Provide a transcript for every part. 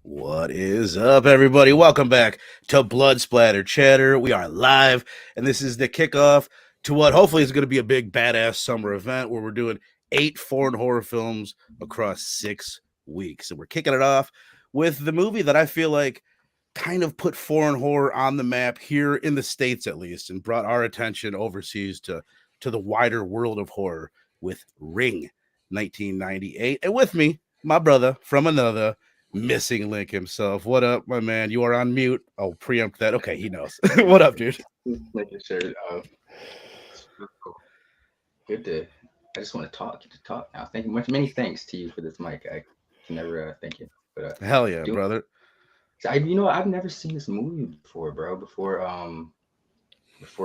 What is up, everybody? Welcome back to Blood Splatter Chatter. We are live, and this is the kickoff to what hopefully is going to be a big badass summer event where we're doing 8 foreign horror films across 6 weeks. And we're kicking it off with the movie that I feel like kind of put foreign horror on the map here in the States, at least, and brought our attention overseas to the wider world of horror with Ring 1998. And with me, my brother from another, missing link himself. What up, my man? You are on mute. I'll preempt that. Okay, he knows. What up, dude? Making sure. It's really cool. Good to. I just want to talk. Get to talk now. Thank you much. Many thanks to you for this mic. I can never thank you. But Hell yeah, doing. brother. I've never seen this movie before, bro. Before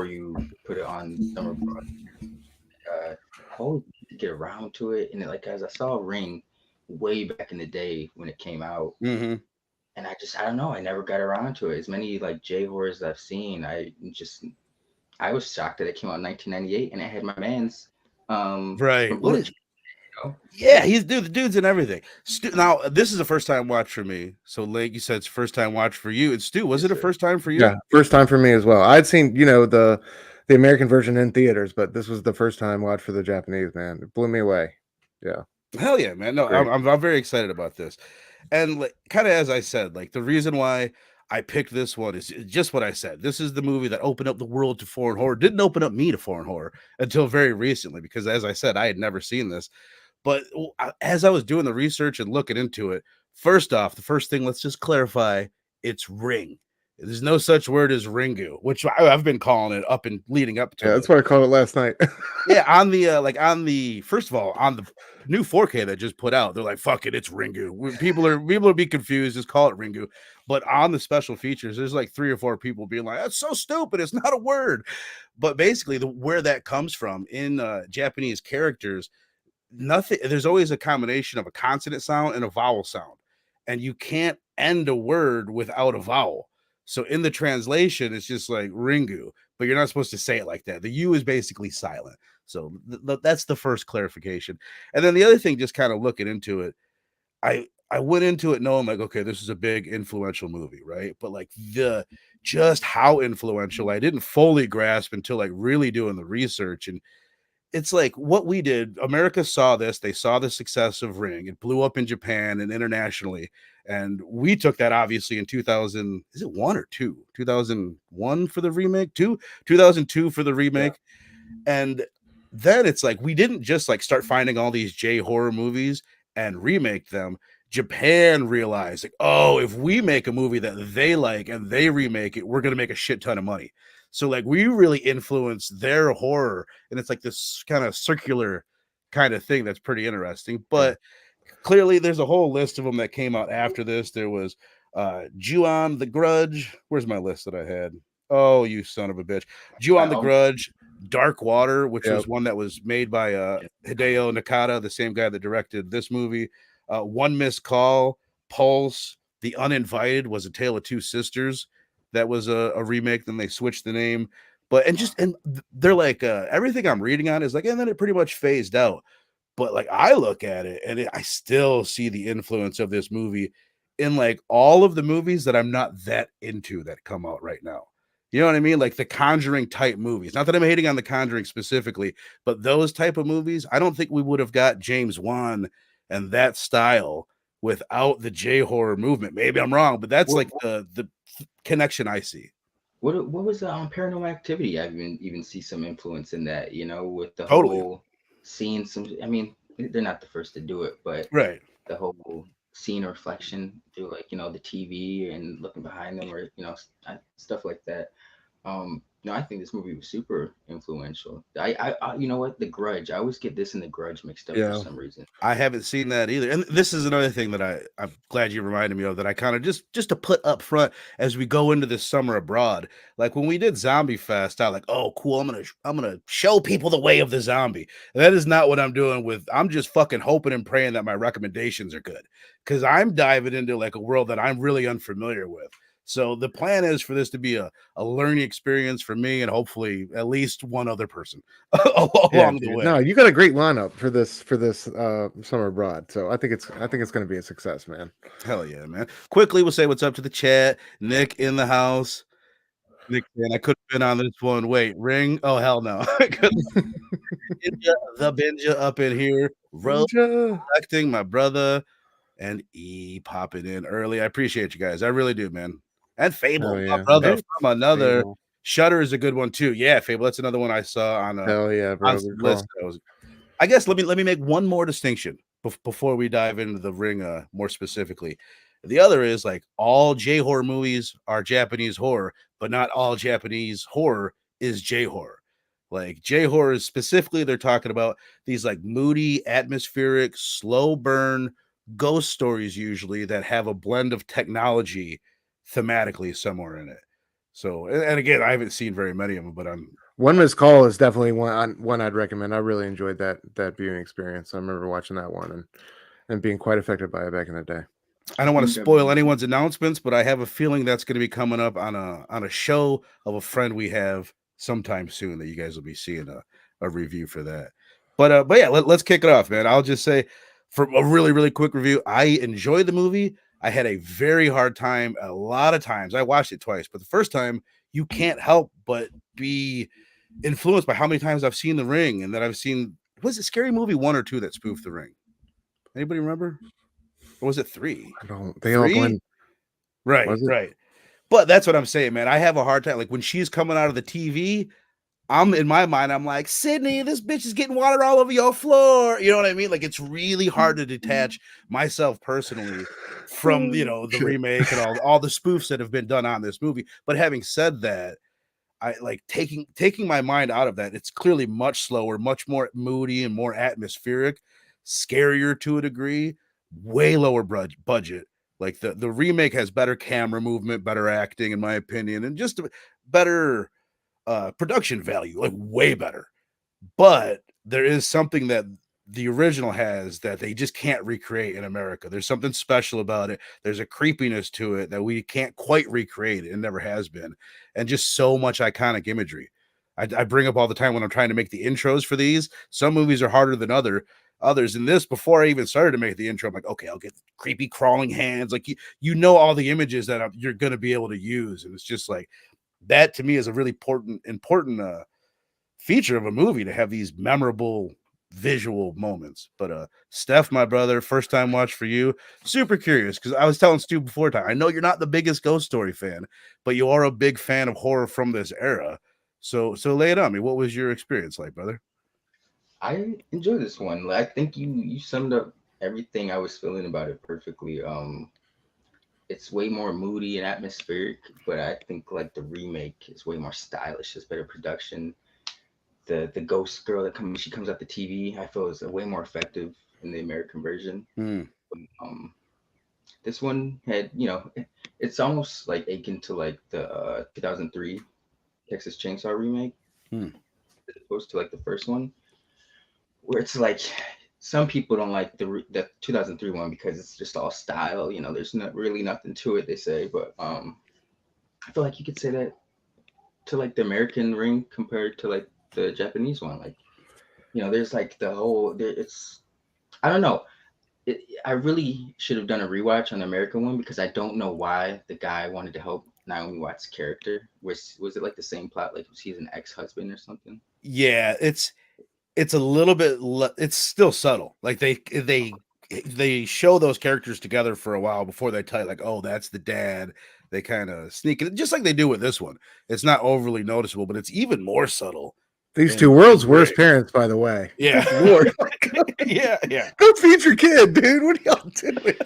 you put it on summer broad. Always to get around to it, and like as I saw Ring way back in the day when it came out, Mm-hmm. and I don't know. I never got around to it. As many like J horrors I've seen, I was shocked that it came out in 1998 and it had my man's Right. what is Yeah, he's dude. The dude's in everything. Now, this is a first time watch for me. So, Link, you said it's first time watch for you. And Stu, was yes it a sir. first time for you? Yeah, first time for me as well. I'd seen, the American version in theaters, but this was the first time watch for the Japanese, man. It blew me away. Yeah, Hell yeah, man. No, great. I'm very excited about this. And like, kind of as I said, like the reason why I picked this one is just what I said. This is the movie that opened up the world to foreign horror. Didn't open up me to foreign horror until very recently because, as I said, I had never seen this. But as I was doing the research and looking into it, first off, the first thing, let's just clarify, it's Ring. There's no such word as Ringu, which I've been calling it up and leading up to Yeah, it. that's what I called it last night. Yeah, on the on the first of all, on the new 4K that just put out, they're like, "Fuck it, it's Ringu." People are be confused, just call it Ringu. But on the special features, there's like 3 or 4 people being like, "That's so stupid. It's not a word." But basically, where that comes from in Japanese characters, nothing. There's always a combination of a consonant sound and a vowel sound, and you can't end a word without a vowel. So in the translation, it's just like Ringu, but you're not supposed to say it like that. The U is basically silent. So that's the first clarification. And then the other thing, just kind of looking into it, I went into it knowing like, okay, this is a big influential movie, right? But like the just how influential I didn't fully grasp until like really doing the research. And it's like what we did. America saw this, they saw the success of Ring. It blew up in Japan and internationally. And we took that obviously in 2000, is it one or two? 2001 for the remake, 2002 for the Yeah. remake. And then it's like we didn't just like start finding all these J horror movies and remake them. Japan realized like, oh, if we make a movie that they like and they remake it, we're gonna make a shit ton of money. So like we really influence their horror, and it's like this kind of circular kind of thing that's pretty interesting. Yeah. But clearly there's a whole list of them that came out after this. There was Ju-on the Grudge. Where's my list that I had? Oh, you son of a bitch. I Ju-on the almost Grudge, Dark Water, which Yep. was one that was made by Hideo Nakata, the same guy that directed this movie. One Missed Call, Pulse, The Uninvited was A Tale of Two Sisters. That was a remake. Then they switched the name. But and they're like everything I'm reading on is like, and then it pretty much phased out. But like I look at it and I still see the influence of this movie in like all of the movies that I'm not that into that come out right now. You know what I mean? Like the Conjuring type movies. Not that I'm hating on the Conjuring specifically, but those type of movies, I don't think we would have got James Wan and that style without the J horror movement. Maybe I'm wrong, but that's what like the connection I see. what was Paranormal Activity? I even see some influence in that. With the Totally. whole seeing some. I mean, they're not the first to do it, but Right. the whole seeing a reflection through like the TV and looking behind them or stuff like that. No, I think this movie was super influential. You know what? The Grudge. I always get this and The Grudge mixed up for Yeah. some reason. I haven't seen that either. And this is another thing that I'm glad you reminded me of that I kind of just to put up front as we go into this summer abroad. Like when we did Zombie Fest, I was like, oh cool, I'm gonna show people the way of the zombie. And that is not what I'm doing with I'm just fucking hoping and praying that my recommendations are good. Cause I'm diving into like a world that I'm really unfamiliar with. So the plan is for this to be a learning experience for me and hopefully at least one other person Yeah, along the dude. way. No, you got a great lineup for this summer abroad. So I think it's going to be a success, man. Hell yeah, man. Quickly, we'll say what's up to the chat. Nick in the house. Nick, man, I could have been on this one. Wait, ring? Oh, hell no. The Benja up in here. Rose Ninja. acting, my brother, and E popping in early. I appreciate you guys. I really do, man. And Fable, Hell my yeah. brother Hey, from another. Fable. Shutter is a good one too. Yeah, Fable. That's another one I saw Hell yeah, on bro. some Good list. call. I guess let me make one more distinction before we dive into the ring more specifically. The other is like all J horror movies are Japanese horror, but not all Japanese horror is J horror. Like J horror is specifically, they're talking about these like moody, atmospheric, slow burn ghost stories usually that have a blend of technology thematically somewhere in it. So, and again, I haven't seen very many of them, but I'm One Missed Call is definitely one I'd recommend. I really enjoyed that viewing experience. I remember watching that one and being quite affected by it back in the day. I don't want to think spoil anyone's announcements, but I have a feeling that's going to be coming up on a show of a friend we have sometime soon that you guys will be seeing a review for that. But yeah, let's kick it off, man. I'll just say for a really really quick review, I enjoyed the movie. I had a very hard time a lot of times. I watched it twice, but the first time you can't help but be influenced by how many times I've seen The Ring and that I've seen was it Scary Movie 1 or 2 that spoofed The Ring? Anybody remember? Or was it 3? I don't. They all 3? blend. Right, Was it? right. But that's what I'm saying, man. I have a hard time. Like when she's coming out of the TV, I'm in my mind, I'm like, Sydney, this bitch is getting water all over your floor. You know what I mean? Like it's really hard to detach myself personally from the Shit. remake and all the spoofs that have been done on this movie. But having said that, I like taking my mind out of that. It's clearly much slower, much more moody and more atmospheric, scarier to a degree, way lower budget. Like the remake has better camera movement, better acting, in my opinion, and just a better production value, like way better. But there is something that the original has that they just can't recreate in America. There's something special about it. There's a creepiness to it that we can't quite recreate. It never has been. And just so much iconic imagery. I bring up all the time when I'm trying to make the intros for these. Some movies are harder than others. In this, before I even started to make the intro, I'm like, okay, I'll get creepy crawling hands. Like you know all the images that you're going to be able to use, and it's just like that to me is a really important feature of a movie to have these memorable visual moments. But Steph, my brother, first time watch for you. Super curious because I was telling Stu before time. I know you're not the biggest ghost story fan, but you are a big fan of horror from this era. So lay it on me. What was your experience like, brother? I enjoy this one. I think you summed up everything I was feeling about it perfectly. It's way more moody and atmospheric, but I think like the remake is way more stylish. It's better production. The ghost girl she comes out the TV, I feel is way more effective in the American version. Hmm. Um, this one had, it's almost like akin to like the 2003 Texas Chainsaw remake, Hmm. as opposed to like the first one, where it's like some people don't like the 2003 one because it's just all style. There's not really nothing to it. They say, but I feel like you could say that to like the American Ring compared to like the Japanese one. Like there's like the whole it's I don't know. I really should have done a rewatch on the American one because I don't know why the guy wanted to help Naomi Watts' character. Was it like the same plot? Like he's an ex-husband or something? Yeah, it's a little bit it's still subtle. Like they show those characters together for a while before they tell you like, oh, that's the dad. They kind of sneak it just like they do with this one. It's not overly noticeable, but it's even more subtle These two in world's the worst ring. parents, by the way. Yeah. Good Lord. Yeah. Go feed your kid, dude. What are y'all doing?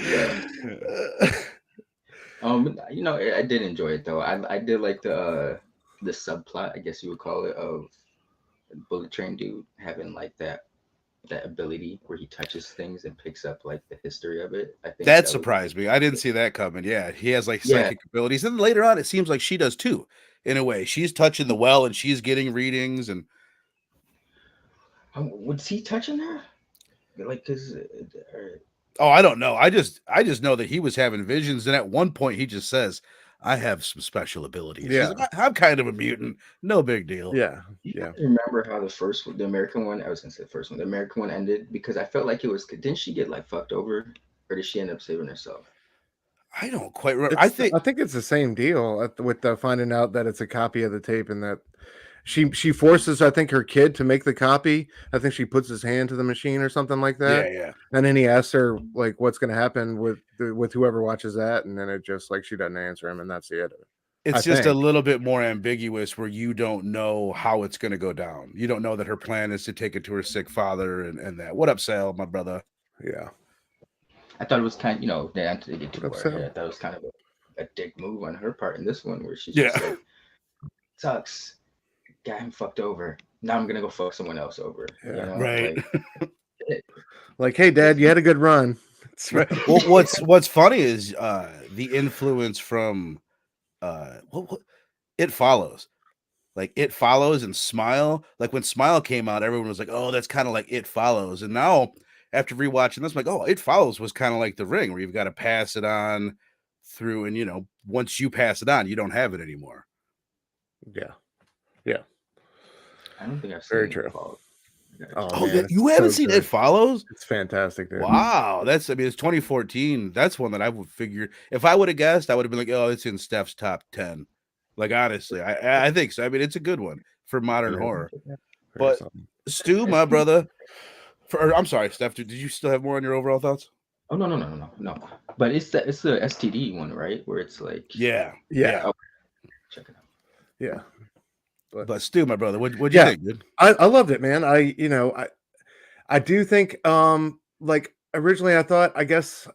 Yeah. I did enjoy it though. I did like the subplot, I guess you would call it, of Bullet Train dude having like that ability where he touches things and picks up like the history of it. I think That that was surprised me. I didn't see that coming. Yeah, he has like yeah. psychic abilities, and later on, it seems like she does too. In a way, she's touching the well and she's getting readings, and Was he touching her? Like, cause Oh, I don't know. I just know that he was having visions, and at one point he just says, "I have some special abilities." He's Yeah, like, "I'm kind of a mutant. No big deal." yeah, You yeah. guys remember how the American one? I was gonna say the first one, the American one ended because I felt like it was. Didn't she get like fucked over, or did she end up saving herself? I don't quite remember. I It's think I think it's the same deal with the finding out that it's a copy of the tape and that she forces I think her kid to make the copy. I think she puts his hand to the machine or something like yeah, that. yeah. And then he asks her like what's going to happen with whoever watches that, and then it just like she doesn't answer him, and that's the end of it. I It's just a think. little bit more ambiguous where you don't know how it's going to go down. You don't know that her plan is to take it to her sick father and that. What up, Sal, my brother? Yeah. I thought it was kind, they had to get What too up, far ahead. Sam? I thought it was kind of a dick move on her part in this one, where she's Yeah. just like, "Sucks, got him fucked over. Now I'm gonna go fuck someone else over." Yeah. Right. Like, Like, hey, Dad, you had a good run. Right. Well, what's funny is the influence from what It Follows. Like It Follows and Smile. Like when Smile came out, everyone was like, "Oh, that's kind of like It Follows." And now after rewatching this, I'm like, "Oh, It Follows was kind of like The Ring, where you've got to pass it on through, and once you pass it on, you don't have it anymore." Yeah. Yeah. I don't think I've Very seen true. it fall. Oh Oh, man, you it's haven't so seen good. It Follows? It's fantastic, dude. Wow, it's 2014. That's one that I would figure if I would have guessed, I would have been like, "Oh, it's in Steph's top 10." Like honestly, I think so. I mean, it's a good one for modern It is. horror. Very But something. Stu, my brother, I'm sorry, Steph. Did you still have more on your overall thoughts? Oh no. But it's the STD one, right? Where it's like, Yeah, Yeah. oh, check it out. Yeah. But But Stu, my brother, what'd you yeah, think, dude? I loved it, man. I do think like originally I thought I guess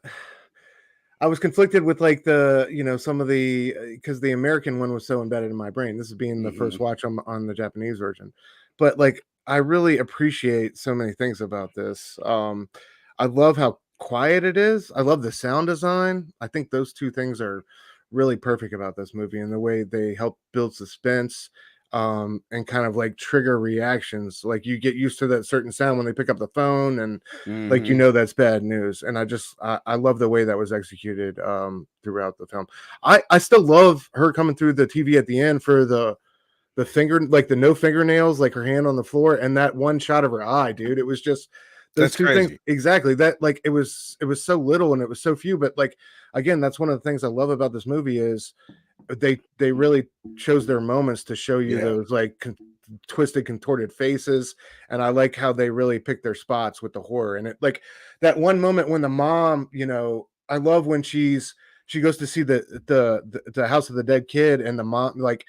I was conflicted with like some of the because the American one was so embedded in my brain. This is being the Mhm. first watch on the Japanese version, but like I really appreciate so many things about this. I love how quiet it is. I love the sound design. I think those two things are really perfect about this movie and the way they help build suspense and kind of like trigger reactions. Like you get used to that certain sound when they pick up the phone and like Mhm. that's bad news. And I love the way that was executed throughout the film. I still love her coming through the TV at the end for the finger, like the no fingernails, like her hand on the floor, and that one shot of her eye, dude. It was just those That's two things crazy. exactly. That like it was so little and it was so few, but like again, that's one of the things I love about this movie is they really chose their moments to show you Yeah. those like twisted contorted faces, and I like how they really pick their spots with the horror. And it like that one moment when the mom, I love when she goes to see the house of the dead kid, and the mom's like,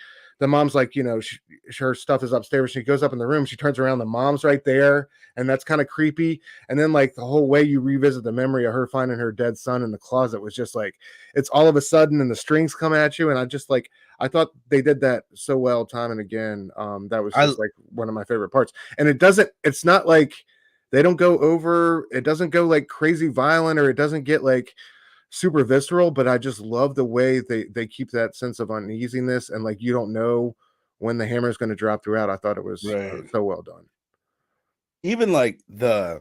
her stuff is upstairs. She goes up in the room, she turns around, the mom's right there, and that's kind of creepy. And then like the whole way you revisit the memory of her finding her dead son in the closet was just like it's all of a sudden and the strings come at you. And I thought they did that so well time and again. That was I just like one of my favorite parts. And it's not like they don't go over, it doesn't go like crazy violent or it doesn't get like super visceral, but I just love the way they keep that sense of uneasiness and like you don't know when the hammer is going to drop throughout. I thought it was right. so well done. Even like the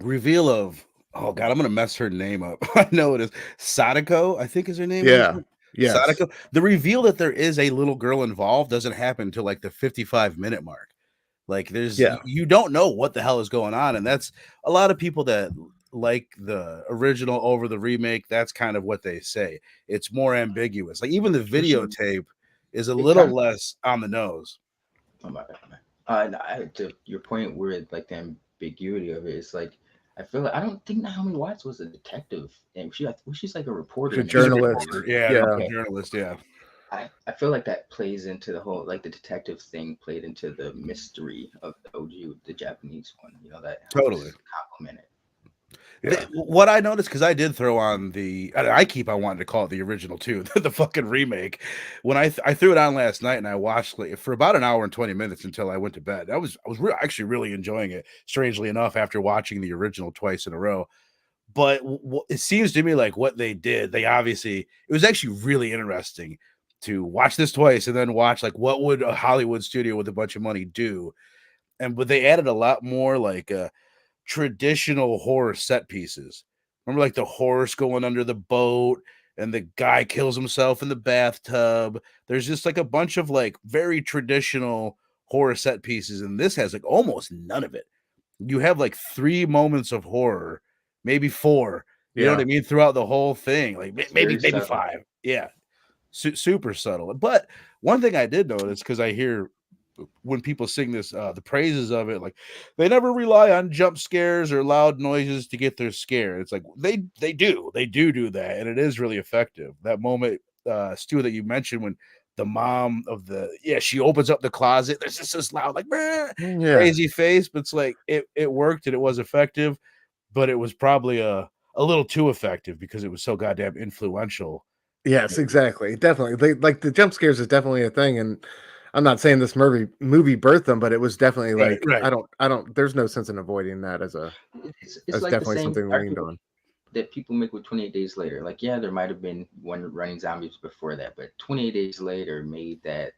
reveal of God, I'm gonna mess her name up. I know it is Sadako, I think is her name in this Yeah. one. Yes. Sadako. The reveal that there is a little girl involved doesn't happen until like the 55-minute mark. Like Yeah. you don't know what the hell is going on, and that's a lot of people that like the original over the remake. That's kind of what they say. It's more ambiguous. Like even the Was she? videotape is a It kind little of. less on the nose. Oh my bad. No, to your point where like the ambiguity of it, it's like I feel like I don't think Naomi Watts was a detective, and she's like a reporter The in She's a this, right? journalist. reporter. Yeah, Yeah. a Okay. journalist. Yeah, I feel like that plays into the whole like the detective thing played into the mystery of the OG, the Japanese one. That totally. helps complement it. Yeah. What I noticed, because I did throw on I keep on wanting to call it the original too, the fucking remake. When I threw it on last night and I watched like, for about an hour and 20 minutes until I went to bed. Actually really enjoying it. Strangely enough, after watching the original twice in a row. But it seems to me like what they did, it was actually really interesting to watch this twice and then watch like what would a Hollywood studio with a bunch of money do, but they added a lot more like traditional horror set pieces. Remember, like the horse going under the boat, and the guy kills himself in the bathtub. There's just like a bunch of like very traditional horror set pieces, and this has like almost none of it. You have like 3 moments of horror, maybe 4. You know what I Yeah. mean? Throughout the whole thing, like It's maybe very subtle. 5. Yeah, super subtle. But one thing I did notice, because I hear when people sing this, the praises of it, like they never rely on jump scares or loud noises to get their scare. It's like they do that, and it is really effective. That moment, Stu, that you mentioned when the mom of she opens up the closet, there's just this loud like Yeah. crazy face, but it's like it worked and it was effective, but it was probably a little too effective because it was so goddamn influential. Yes, exactly. Definitely. They like the jump scares is definitely a thing. And I'm not saying this movie birthed them, but it was definitely Right, like right. I don't there's no sense in avoiding that It's as like the definitely same something leaned argument on. that people make with 28 Days Later. Like, yeah, there might have been one running zombies before that, but 28 Days Later made that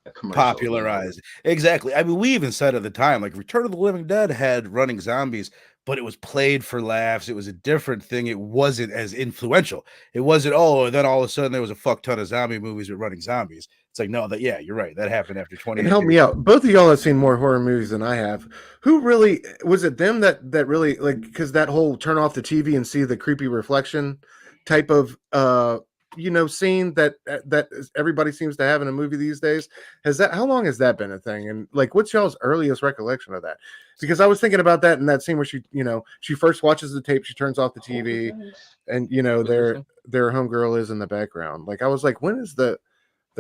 a commercial. Popularized. Exactly. I mean, we even said at the time, like Return of the Living Dead had running zombies, but it was played for laughs. It was a different thing. It wasn't as influential. It wasn't, oh, and then all of a sudden there was a fuck ton of zombie movies with running zombies. It's like, no, you're right. That happened after And 28 help days. me out. Both of y'all have seen more horror movies than I have. Who really was it them that really like because that whole turn off the TV and see the creepy reflection type of scene that everybody seems to have in a movie these days? How long has that been a thing? And like what's y'all's earliest recollection of that? Because I was thinking about that in that scene where she first watches the tape, she turns off the TV, and their homegirl is in the background. Like I was like, when is the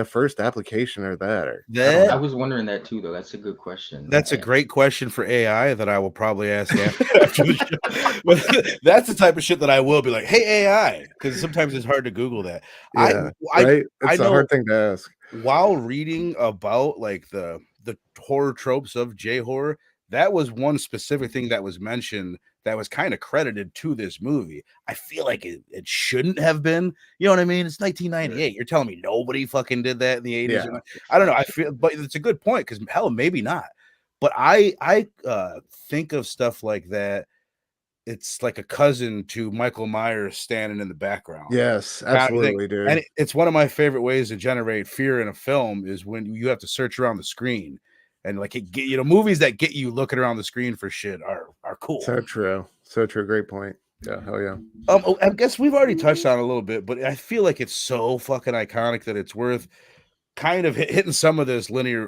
first application or that, or I don't That I know. was wondering that too, though. That's a good question. That's a great question for AI that I will probably ask after the show. But that's the type of shit that I will be like, "Hey AI," because sometimes it's hard to Google that. I Yeah, I right. I It's a know hard thing to ask. while reading about like the horror tropes of J horror, that was one specific thing that was mentioned that was kind of credited to this movie. I feel like it shouldn't have been. You know what I mean? It's 1998. You're telling me nobody fucking did that in the 80s? Yeah, I don't know. I feel, but it's a good point because hell, maybe not. But I think of stuff like that. It's like a cousin to Michael Myers standing in the background yes, kind of thing. absolutely, And dude. it's one of my favorite ways to generate fear in a film is when you have to search around the screen and like movies that get you looking around the screen for shit are cool. So true, so true. Great point. Yeah, hell yeah. I guess we've already touched on it a little bit, but I feel like it's so fucking iconic that it's worth kind of hitting some of this linearly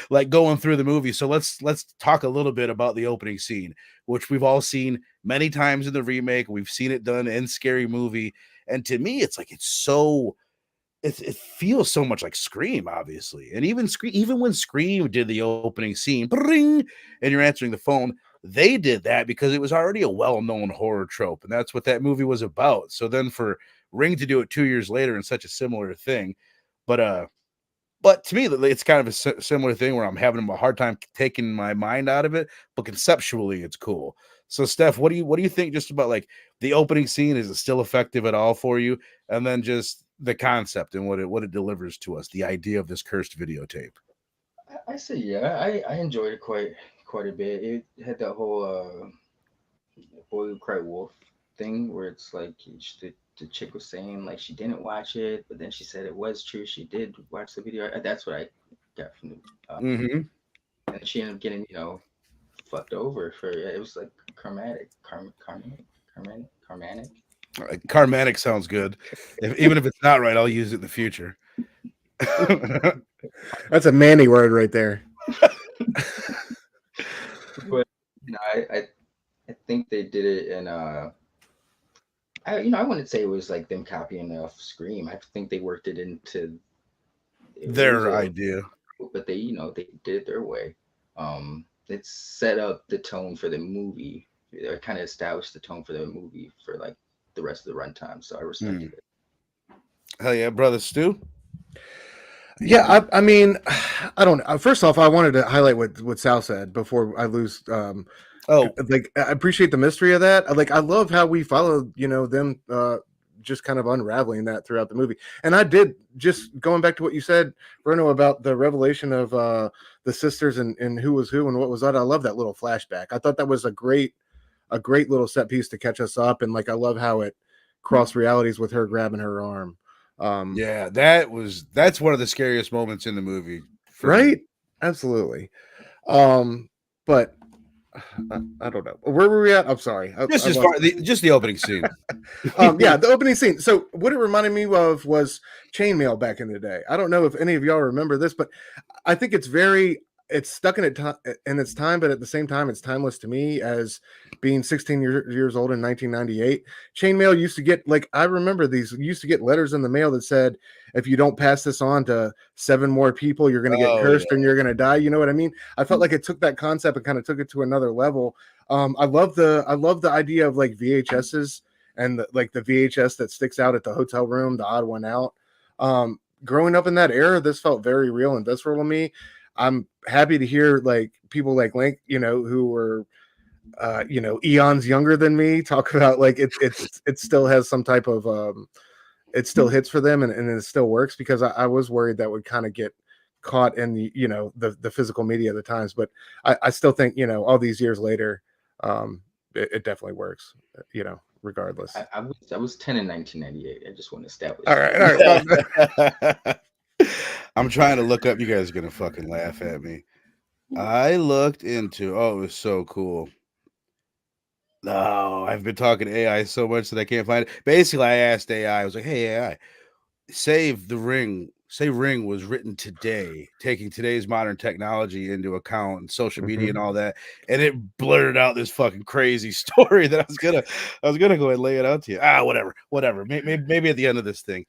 like going through the movie. So let's talk a little bit about the opening scene, which we've all seen many times in the remake. We've seen it done in Scary Movie, and to me it's like it feels so much like Scream, obviously. And even when Scream did the opening scene, bring, and you're answering the phone, they did that because it was already a well-known horror trope, and that's what that movie was about. So then for Ring to do it 2 years later in such a similar thing, but to me, it's kind of a similar thing where I'm having a hard time taking my mind out of it, but conceptually, it's cool. So, Steph, what do you think just about like the opening scene? Is it still effective at all for you? And then just the concept and what it delivers to us, the idea of this cursed videotape. I say yeah. I enjoyed it quite a bit. It had that whole Boy Who Cried Wolf thing where it's like the chick was saying like she didn't watch it, but then she said it was true. She did watch the video. That's what I got from the. Mm-hmm. And she ended up getting fucked over for it was like karmatic. Karmatic sounds good. Even if it's not right, I'll use it in the future. That's a Manny word right there. But I think they did it in I wouldn't say it was like them copying off Scream. I think they worked it into it was Their a idea. but they did it their way. It set up the tone for the movie. It kind of established the tone for the movie for like the rest of the runtime. So I respected it. Hell yeah, brother Stu. Yeah, I mean, I don't know. First off, I wanted to highlight what Sal said before I lose. Oh, Like, I appreciate the mystery of that. Like, I love how we followed, them just kind of unraveling that throughout the movie. And I did, just going back to what you said, Bruno, about the revelation of the sisters and who was who and what was that. I love that little flashback. I thought that was a great a great little set piece to catch us up. And like I love how it crossed realities with her grabbing her arm. Yeah, that's one of the scariest moments in the movie. Right? Absolutely. But I don't know. Where were we at? I'm sorry. Just the opening scene. Yeah, the opening scene. So what it reminded me of was chainmail back in the day. I don't know if any of y'all remember this, but I think it's stuck in its time, but at the same time, it's timeless to me as being 16 years old in 1998. Chainmail used to get, like, I remember these used to get letters in the mail that said, if you don't pass this on to 7 more people, you're going to get cursed and you're going to die. You know what I mean? I felt like it took that concept and kind of took it to another level. I love the idea of like VHSs and the VHS that sticks out at the hotel room, the odd one out. Growing up in that era, this felt very real and visceral to me. I'm happy to hear like people like Link, who were, eons younger than me, talk about like it still has some type of it still hits for them and it still works, because I was worried that would kind of get caught in the the physical media of the times, but I still think all these years later, it definitely works, regardless. I was 10 in 1998. I just want to establish. All right. I'm trying to look up. You guys are gonna fucking laugh at me. I looked into. Oh, it was so cool. No, I've been talking to AI so much that I can't find it. Basically, I asked AI. I was like, "Hey AI, save the Ring. Say Ring was written today, taking today's modern technology into account and social media and all that." And it blurted out this fucking crazy story that I was gonna go and lay it out to you. Whatever. Maybe at the end of this thing,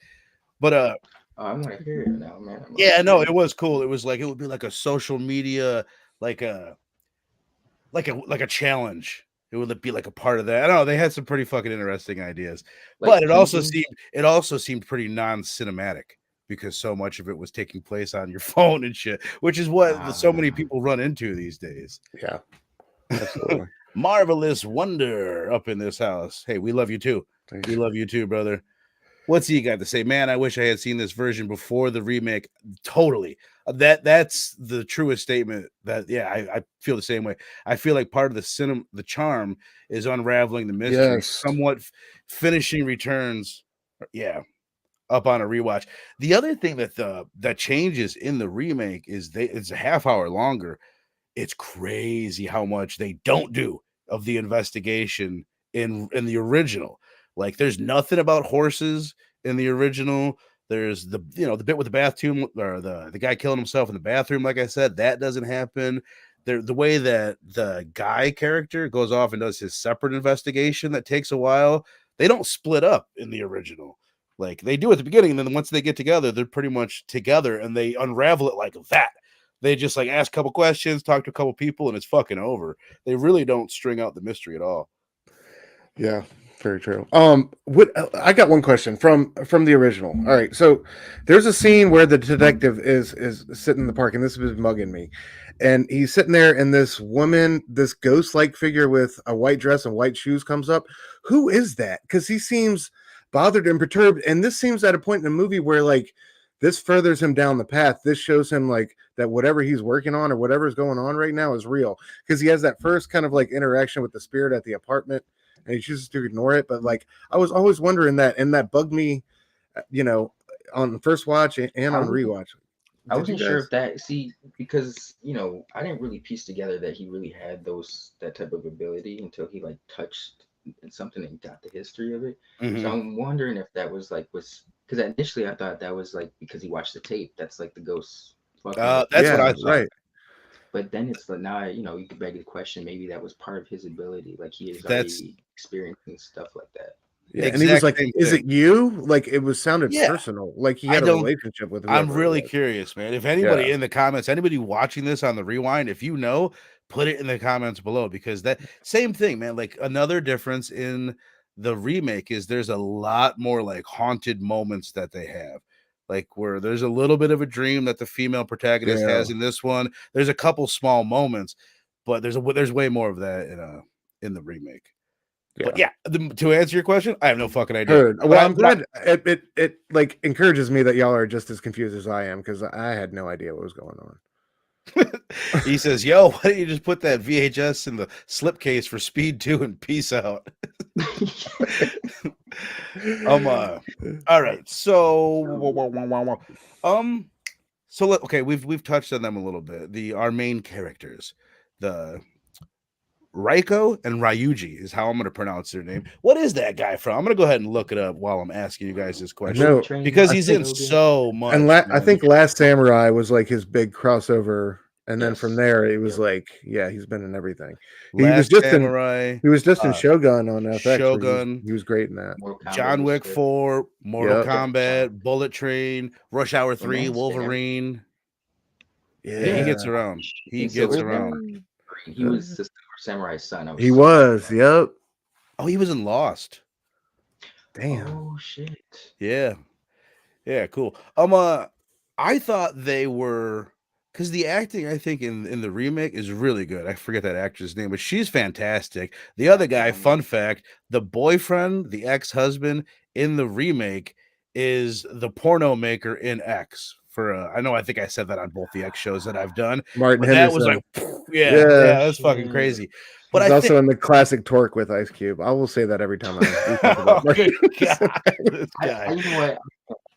but I want to hear it now, man. Yeah, no, it was cool. It was like, it would be like a social media, like a challenge. It would be like a part of that. I don't know. They had some pretty fucking interesting ideas, but it also seemed pretty non-cinematic, because so much of it was taking place on your phone and shit, which is what so many people run into these days. Yeah, absolutely. Marvelous Wonder up in this house. Hey, we love you too. Thanks. We love you too, brother. What's he got to say? Man, I wish I had seen this version before the remake. Totally. That's the truest statement. I feel the same way. I feel like part of the charm is unraveling the mystery, somewhat finishing returns. Yeah, up on a rewatch. The other thing that changes in the remake is it's a half hour longer. It's crazy how much they don't do of the investigation in the original. Like, there's nothing about horses in the original. There's the bit with the bathroom, or the guy killing himself in the bathroom. Like I said, that doesn't happen. The way that the guy character goes off and does his separate investigation that takes a while, they don't split up in the original. Like they do at the beginning, and then once they get together, they're pretty much together, and they unravel it like that. They just like ask a couple questions, talk to a couple people, and it's fucking over. They really don't string out the mystery at all. Yeah, very true. What I got one question from the original. All right, so there's a scene where the detective is sitting in the park, and this is mugging me, and he's sitting there, and this woman, this ghost-like figure with a white dress and white shoes, comes up. Who is that? Because he seems bothered and perturbed, and this seems at a point in the movie where like this furthers him down the path. This shows him like that whatever he's working on or whatever is going on right now is real, because he has that first kind of like interaction with the spirit at the apartment, and he chooses to ignore it. But like I was always wondering that, and that bugged me, on first watch and on rewatch. I wasn't sure if that, because I didn't really piece together that he really had that type of ability until he like touched something and got the history of it. Mm-hmm. So I'm wondering if that was because initially I thought that was like because he watched the tape. That's like the ghost. That's what I thought. Right. But then it's like now you could beg the question, maybe that was part of his ability, like he is already experiencing stuff like that. Yeah, and he was like, "Is it you?" Like it sounded personal, like he had a relationship with him. I'm really curious, man. If anybody in the comments, anybody watching this on the rewind, if you know, put it in the comments below, because that same thing, man. Like another difference in the remake is there's a lot more like haunted moments that they have. Like where there's a little bit of a dream that the female protagonist has in this one. There's a couple small moments, but there's way more of that in the remake. Yeah. But to answer your question, I have no fucking idea. Well, I'm glad it like encourages me that y'all are just as confused as I am, because I had no idea what was going on. He says, "Yo, why don't you just put that VHS in the slipcase for Speed 2 and peace out?" All right. Okay, we've touched on them a little bit. Our main characters, the Raiko and Ryuji is how I'm going to pronounce their name. What is that guy from? I'm going to go ahead and look it up while I'm asking you guys this question No, because I he's in think- so much. And I man. think Last Samurai was like his big crossover, and then from Yes. there it was Yep. like, yeah, he's been in everything. Last Samurai, He was just in Shogun on FX. where Shogun, he was great in that. Mortal Kombat John was Wick good. 4, Mortal Yep. Kombat, Bullet Train, Rush Hour 3, Man, Wolverine. Yeah, Yeah, he gets around. He And gets Silver around. Samurai. He was the Silver Samurai's son. He was. Yep. Yep. Oh, he was in Lost. Damn. Oh shit. Yeah. Yeah, cool. I thought they were because the acting I think in the remake is really good. I forget that actress name, but she's fantastic. The other guy, fun fact, the boyfriend, the ex-husband in the remake is the porno maker in X. I think I said that on both the X shows that I've done. Martin But that was Henderson. like, yeah, Yeah. that's fucking crazy. But He's I also think, in the classic Torque with Ice Cube. I will say that every time we talk about oh, Martin good Henderson. God, this guy. You know what?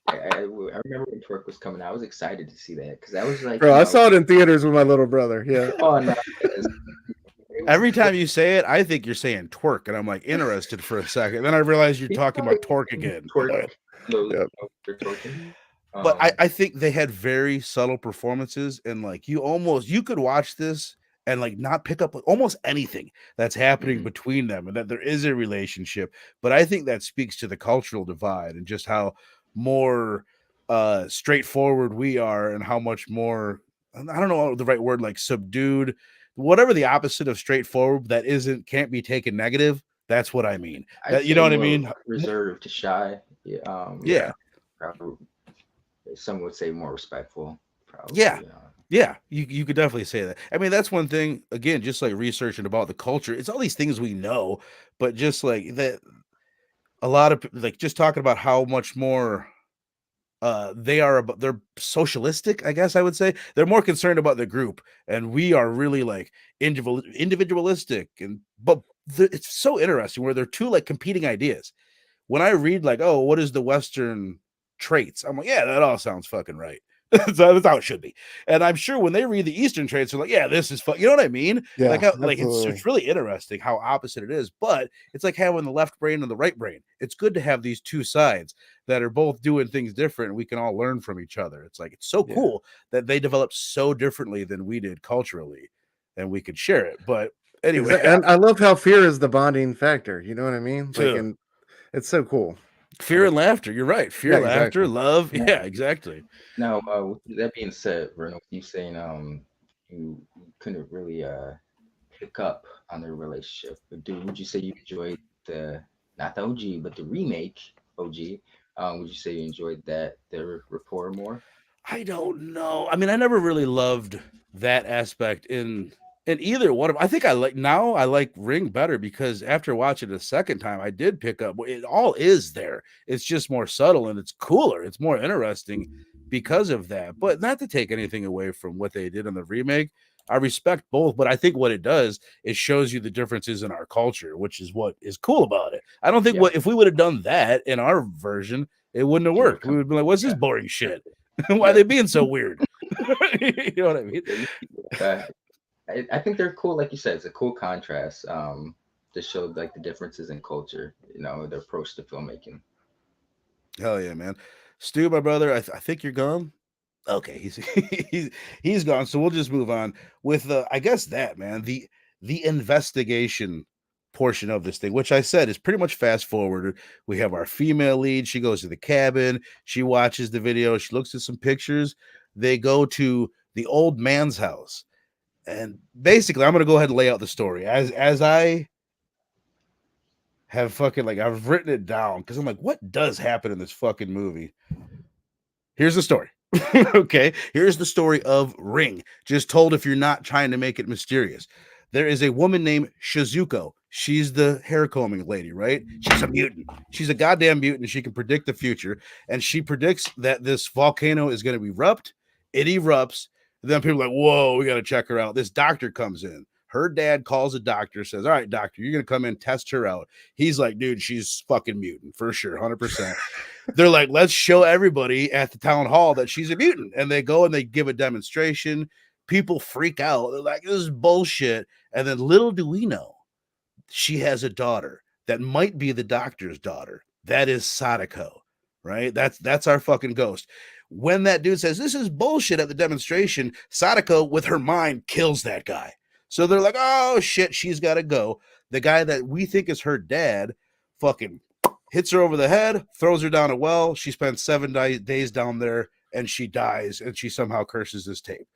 I remember when Twerk was coming out. I was excited to see that because that was like. Bro, I saw it in theaters with my little brother. Yeah. Oh no! Every time you say it, I think you're saying twerk, and I'm like interested for a second. Then I realize you're talking about torque again. Twerk. Yep. They're twerking. But I think they had very subtle performances, and like you could watch this and like not pick up almost anything that's happening Mhm. between them, and that there is a relationship. But I think that speaks to the cultural divide and just how more straightforward we are, and how much more I don't know the right word, like subdued, whatever the opposite of straightforward that can't be taken negative. That's what I mean. I'd You know say what I more mean? reserved, shy. Yeah. Yeah. Probably, some would say more respectful. Probably. Yeah. Yeah, you could definitely say that. I mean, that's one thing, again, just like researching about the culture. It's all these things we know, but just like that, a lot of like just talking about how much more they're socialistic, I guess I would say. They're more concerned about the group, and we are really like individualistic. But it's so interesting where they're two like competing ideas. When I read like, oh, what is the Western traits? I'm like, yeah, that all sounds fucking right. So that's how it should be. And I'm sure when they read the Eastern traits, they're like, yeah, this is fun. You know what I mean? Yeah. Like it's really interesting how opposite it is, but it's like having the left brain and the right brain. It's good to have these two sides that are both doing things different. And we can all learn from each other. It's like, it's so cool that they developed so differently than we did culturally, and we could share it. But anyway, And I love how fear is the bonding factor. You know what I mean? Like, and it's so cool. Fear and laughter. You're right. Fear, laughter, exactly. love. Yeah, exactly. Now, with that being said, Verno, with you saying you couldn't really pick up on their relationship, but would you say you enjoyed not the OG but the remake OG? Would you say you enjoyed their rapport more? I don't know. I mean, I never really loved that aspect in either one of them. I think I like Ring better because after watching it a second time, I did pick up it all is there. It's just more subtle and it's cooler. It's more interesting because of that. But not to take anything away from what they did in the remake. I respect both, but I think what it does is shows you the differences in our culture, which is what is cool about it. I don't think if we would have done that in our version, it wouldn't have worked. We would be like, what's this boring shit? Why are they being so weird? You know what I mean? I think they're cool, like you said. It's a cool contrast to show like the differences in culture. You know, their approach to filmmaking. Hell yeah, man. Stu, my brother, I think you're gone. Okay, he's gone. So we'll just move on with I guess that, man, the investigation portion of this thing, which I said is pretty much fast forwarded. We have our female lead. She goes to the cabin. She watches the video. She looks at some pictures. They go to the old man's house. And basically, I'm going to go ahead and lay out the story as I have I've written it down because I'm like, what does happen in this fucking movie? Here's the story. Okay, here's the story of Ring, just told if you're not trying to make it mysterious. There is a woman named Shizuko. She's the hair combing lady, right? She's a mutant. She's a goddamn mutant. She can predict the future. And she predicts that this volcano is going to erupt. It erupts. Then people are like, whoa, we got to check her out. This doctor comes in. Her dad calls a doctor, says, all right, doctor, you're going to come in, test her out. He's like, dude, she's fucking mutant for sure, 100%. They're like, let's show everybody at the town hall that she's a mutant. And they go and they give a demonstration. People freak out. They're like, this is bullshit. And then little do we know, she has a daughter that might be the doctor's daughter. That is Sadako, right? That's our fucking ghost. When that dude says this is bullshit at the demonstration, Sadako with her mind kills that guy. So they're like, oh shit, she's got to go. The guy that we think is her dad fucking hits her over the head, throws her down a well. She spends 7 days down there and she dies, and she somehow curses this tape.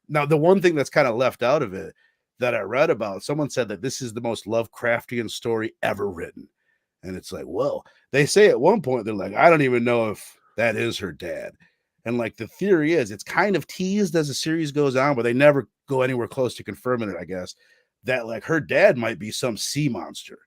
Now, the one thing that's kind of left out of it that I read about, someone said that this is the most Lovecraftian story ever written. And it's like, well, they say at one point, they're like, I don't even know if that is her dad. And like the theory is it's kind of teased as the series goes on, but they never go anywhere close to confirming it, I guess, that like her dad might be some sea monster.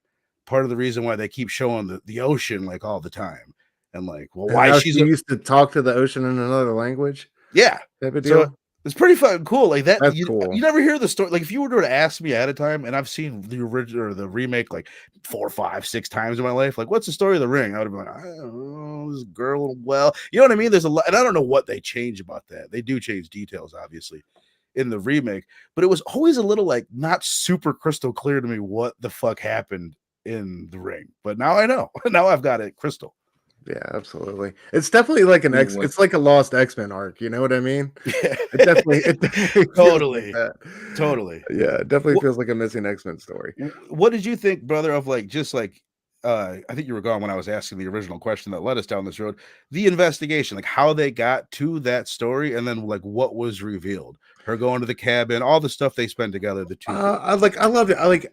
Part of the reason why they keep showing the ocean like all the time. And like, well, And why how she's she used to talk to the ocean in another language. yeah. Type of So deal. it's pretty fucking cool. Like that, That's you cool. never hear the story. Like if you were to ask me ahead of time, and I've seen the original or the remake like 4, 5, 6 times in my life, like what's the story of the ring? I would have been like, I don't know, this girl. Well, you know what I mean? There's a lot, and I don't know what they change about that. They do change details, obviously, in the remake, but it was always a little like not super crystal clear to me what the fuck happened in the ring. But now I know. Now I've got it crystal. Yeah, absolutely. It's definitely like an X. It's like a lost X-Men arc. You know what I mean? Yeah, It definitely feels totally, like that. totally. Yeah, it definitely feels like a missing X-Men story. What did you think, brother, of like just like I think you were gone when I was asking the original question that led us down this road, the investigation, like how they got to that story, and then like what was revealed, her going to the cabin, all the stuff they spent together, the two I loved it. I like,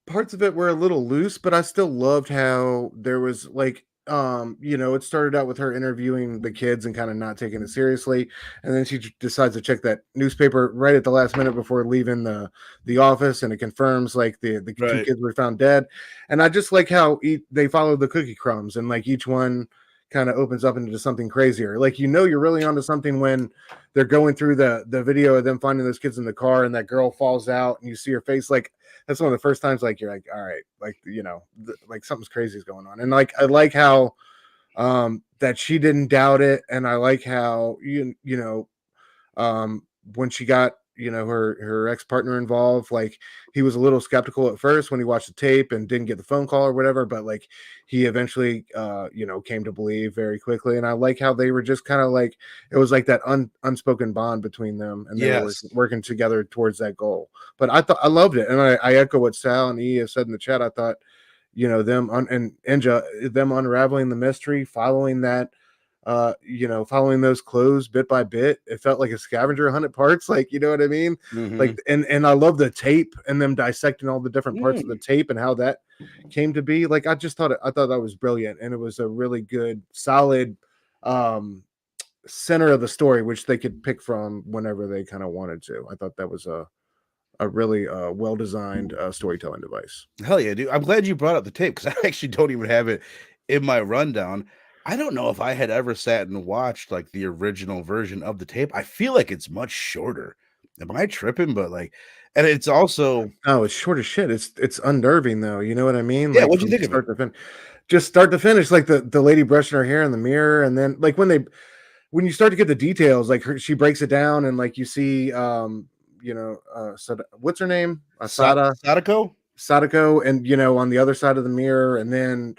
parts of it were a little loose, but I still loved how there was like, it started out with her interviewing the kids and kind of not taking it seriously, and then she decides to check that newspaper right at the last minute before leaving the office, and it confirms like the two right. kids were found dead, and I just like how they follow the cookie crumbs, and like each one kind of opens up into something crazier. Like you're really onto something when they're going through the video of them finding those kids in the car, and that girl falls out, and you see her face. Like that's one of the first times like you're like, all right, like like something's crazy is going on, and like I like how that she didn't doubt it, and I like how when she got her ex-partner involved, like he was a little skeptical at first when he watched the tape and didn't get the phone call or whatever, but like he eventually came to believe very quickly. And I like how they were just kind of like it was like that unspoken bond between them, and they were working together towards that goal. But I loved it, and I echo what Sal and E have said in the chat. I thought them and Inja, them unraveling the mystery, following that following those clothes bit by bit. It felt like a scavenger hunt at parts, like, you know what I mean? Like, and I love the tape and them dissecting all the different parts of the tape and how that came to be. Like, I thought that was brilliant, and it was a really good, solid center of the story, which they could pick from whenever they kind of wanted to. I thought that was a really well designed storytelling device. Hell yeah, dude. I'm glad you brought up the tape because I actually don't even have it in my rundown. I don't know if I had ever sat and watched like the original version of the tape. I feel like it's much shorter. Am I tripping? But like, and it's also it's short as shit. It's unnerving though. You know what I mean? Yeah, Like what'd you think of it? start to finish, just start to finish. Like the lady brushing her hair in the mirror, and then like when you start to get the details, like she breaks it down, and like you see what's her name? Sadako, and on the other side of the mirror, and then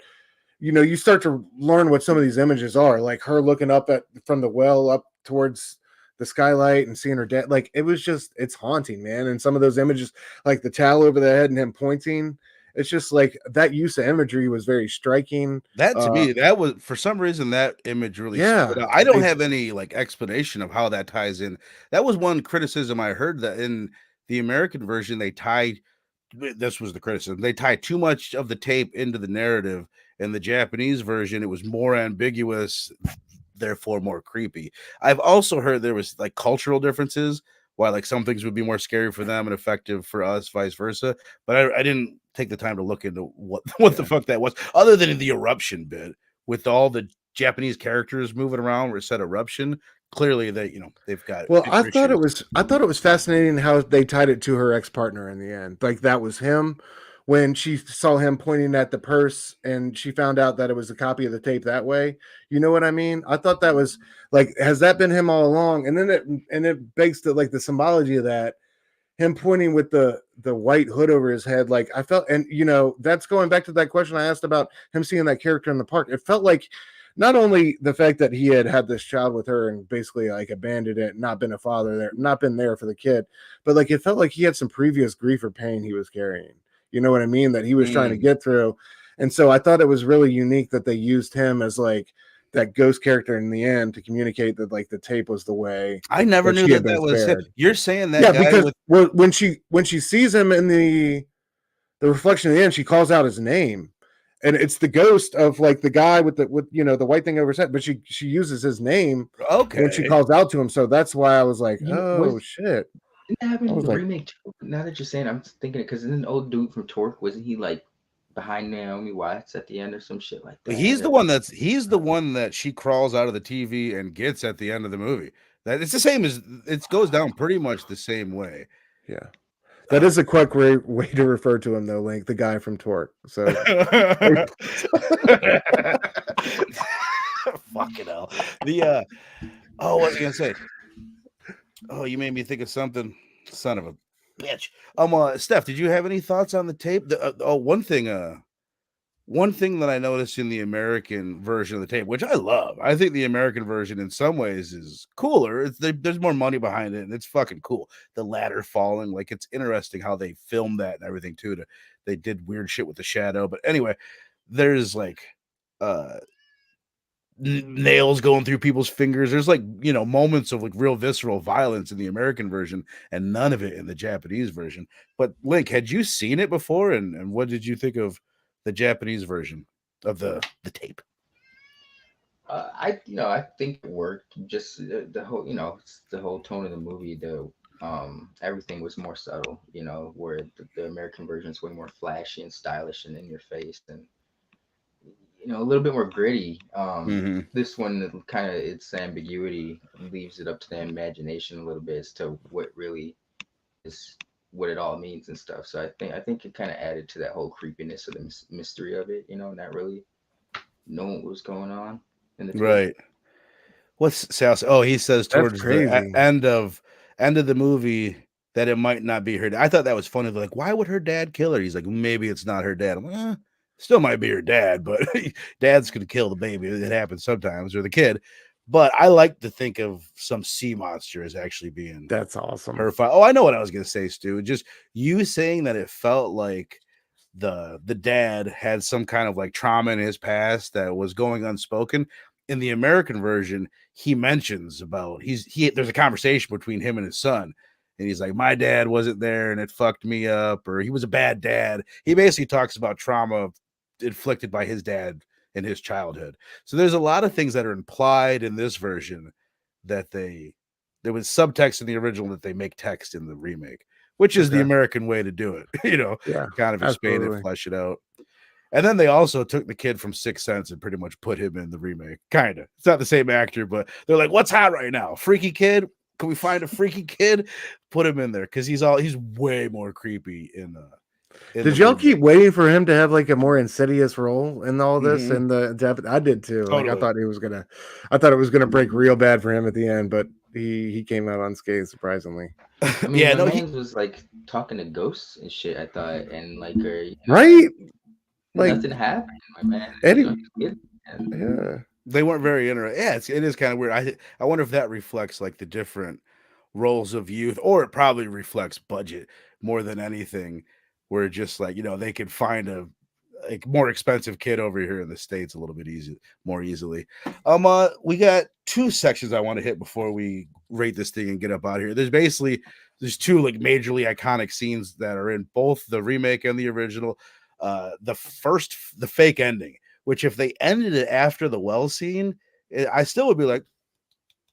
you start to learn what some of these images are, like her looking up from the well up towards the skylight and seeing her dad. Like it's haunting, man. And some of those images, like the towel over the head and him pointing, it's just like that use of imagery was very striking. That to me, that was for some reason that image really stood out. I don't have any like explanation of how that ties in. That was one criticism I heard, that in the American version they tied. This was the criticism. They tied too much of the tape into the narrative. In the Japanese version, it was more ambiguous, therefore more creepy. I've also heard there was like cultural differences, why like some things would be more scary for them and effective for us, vice versa. But I didn't take the time to look into what the fuck that was, other than the eruption bit with all the Japanese characters moving around where it said eruption. clearly they've got Well, bigger issues. I thought it was fascinating how they tied it to her ex-partner in the end. Like that was him when she saw him pointing at the purse and she found out that it was a copy of the tape that way. You know what I mean? I thought that was like, has that been him all along? And then it begs to like the symbology of that, him pointing with the white hood over his head. Like I felt, and that's going back to that question I asked about him seeing that character in the park. It felt like not only the fact that he had this child with her and basically like abandoned it, not been a father there, not been there for the kid, but like it felt like he had some previous grief or pain he was carrying. You know what I mean? That he was trying to get through. And so I thought it was really unique that they used him as like that ghost character in the end to communicate that like the tape was the way I never that knew she had that been that was him. spared. You're saying that Yeah, guy because with when she sees him in the reflection of the end, she calls out his name, and it's the ghost of like the guy with the white thing over his head, but she uses his name when she okay. calls out to him. So that's why I was like, Was oh shit. didn't that happen I in was the like, remake too? Now that you're saying, I'm thinking it because then the old dude from Torque wasn't he like behind Naomi Watts at the end or some shit like that? He's the one that she crawls out of the TV and gets at the end of the movie. That it's the same as it goes down pretty much the same way. yeah. That is a quick way to refer to him though, Link, the guy from Torque. So Fucking hell. What was I gonna say? Oh, you made me think of something. Son of a bitch. Steph, did you have any thoughts on the tape? One thing that I noticed in the American version of the tape, which I love, I think the American version in some ways is cooler. There's more money behind it, and it's fucking cool. The ladder falling, like it's interesting how they filmed that and everything too. They did weird shit with the shadow, but anyway, there's like nails going through people's fingers. There's like moments of like real visceral violence in the American version, and none of it in the Japanese version. But Link, had you seen it before, and what did you think of the Japanese version of the tape? I think it worked. Just the whole the whole tone of the movie. Everything was more subtle. Where the American version is way more flashy and stylish and in your face, and a little bit more gritty. Mm-hmm. This one kind of its ambiguity leaves it up to the imagination a little bit as to what really is what it all means and stuff. So I think it kind of added to that whole creepiness of the mystery of it, not really knowing what was going on in the tape. Right. What's Sal? Oh, he says that's towards the crazy. end of the movie that it might not be her dad. I thought that was funny. They're like, why would her dad kill her? He's like, maybe it's not her dad. I'm like, still might be her dad, but dads could kill the baby. It happens sometimes, or the kid. But I like to think of some sea monster as actually being That's awesome. her father. Oh, I know what I was gonna say, Stu. Just you saying that it felt like the dad had some kind of like trauma in his past that was going unspoken. In the American version, he mentions about there's a conversation between him and his son, and he's like, my dad wasn't there and it fucked me up, or he was a bad dad. He basically talks about trauma inflicted by his dad in his childhood. So there's a lot of things that are implied in this version that there was subtext in the original that they make text in the remake, which is the Okay. American way to do it. Yeah, kind of expand it, absolutely. flesh it out. And then they also took the kid from Sixth Sense and pretty much put him in the remake. Kind of. It's not the same actor, but they're like, what's hot right now? Freaky kid? Can we find a freaky kid? Put him in there because he's way more creepy in Did the y'all remake. keep waiting for him to have like a more insidious role in all this? Mhm. And I did too. Totally. Like I thought it was gonna break real bad for him at the end, but he came out unscathed, surprisingly. I mean, Yeah, my no, man was like talking to ghosts and shit. I thought, and like, Right? Like nothing happened. My man, Eddie. and Yeah. they weren't very interested. Yeah, it is kind of weird. I wonder if that reflects like the different roles of youth, or it probably reflects budget more than anything. Where just like they could find a like more expensive kid over here in the States a little bit more easily. We got two sections I want to hit before we rate this thing and get up out of here. There's two like majorly iconic scenes that are in both the remake and the original. The fake ending, which if they ended it after the well scene, I still would be like,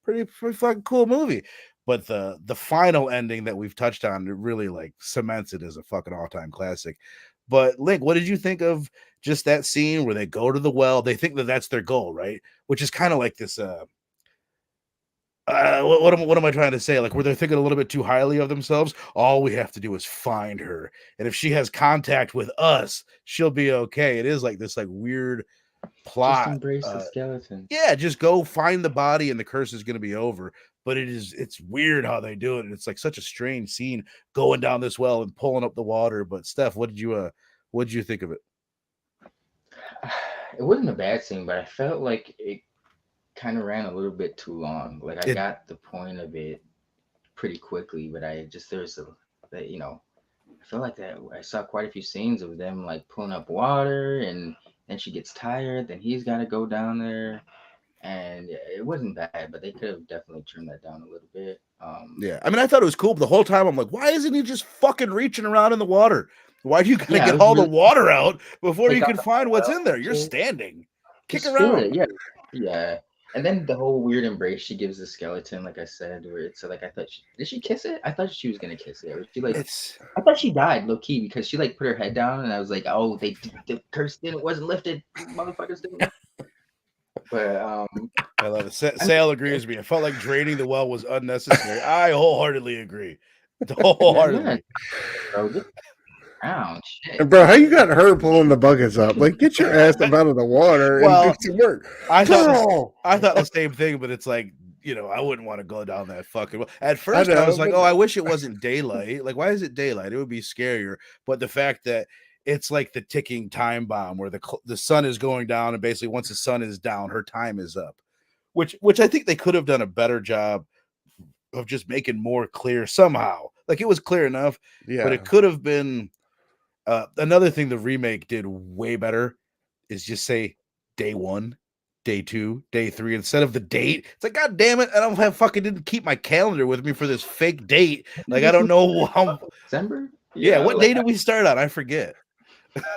pretty fucking cool movie. But the final ending that we've touched on, it really like cements it as a fucking all-time classic. But Link, what did you think of just that scene where they go to the well? They think that that's their goal, right? Which is kind of like this what am I trying to say? Like, where they're thinking a little bit too highly of themselves. All we have to do is find her, and if she has contact with us, she'll be okay. It is like this, like weird Just plot. embrace the skeleton. Yeah, just go find the body, and the curse is going to be over. But it's weird how they do it. And it's like such a strange scene going down this well and pulling up the water. But Steph, what did you think of it? It wasn't a bad scene, but I felt like it kind of ran a little bit too long. Like I It got the point of it pretty quickly, but I just there's a that I feel like that I saw quite a few scenes of them like pulling up water, and then she gets tired, then he's got to go down there, and it wasn't bad, but they could have definitely trimmed that down a little bit. Yeah, I mean, I thought it was cool, but the whole time I'm like, why isn't he just fucking reaching around in the water? Why do you gotta Yeah, it get was all the really water out before you take out can the find what's well, in there? You're just standing, kick just feel it, around. yeah, yeah. And then the whole weird embrace she gives the skeleton, like I said, where it's like I thought did she kiss it? I thought she was gonna kiss it, or she like It's I thought she died low key because she like put her head down, and I was like, oh, the curse didn't wasn't lifted, these motherfuckers didn't. But I love it. I mean, Sale agrees with me. I felt like draining the well was unnecessary. I wholeheartedly agree. yeah, Wholeheartedly. bro, get down, shit. And bro, how you got her pulling the buckets up? Like, get your ass up out of the water and do Well, some work, I thought girl. I thought the same thing, but it's like, I wouldn't want to go down that fucking well. At I first, I know, was like, but oh, I wish it wasn't daylight. Like, why is it daylight? It would be scarier. But the fact that it's like the ticking time bomb where the sun is going down, and basically once the sun is down, her time is up. Which I think they could have done a better job of just making more clear somehow. Like it was clear enough, but yeah, it could have been another thing the remake did way better is just say day 1, day 2, day 3 instead of the date. It's like, God damn it, I don't have fucking didn't keep my calendar with me for this fake date. When did Like I this don't movie know come how. out? December? Yeah, what Like day did we start on? I forget.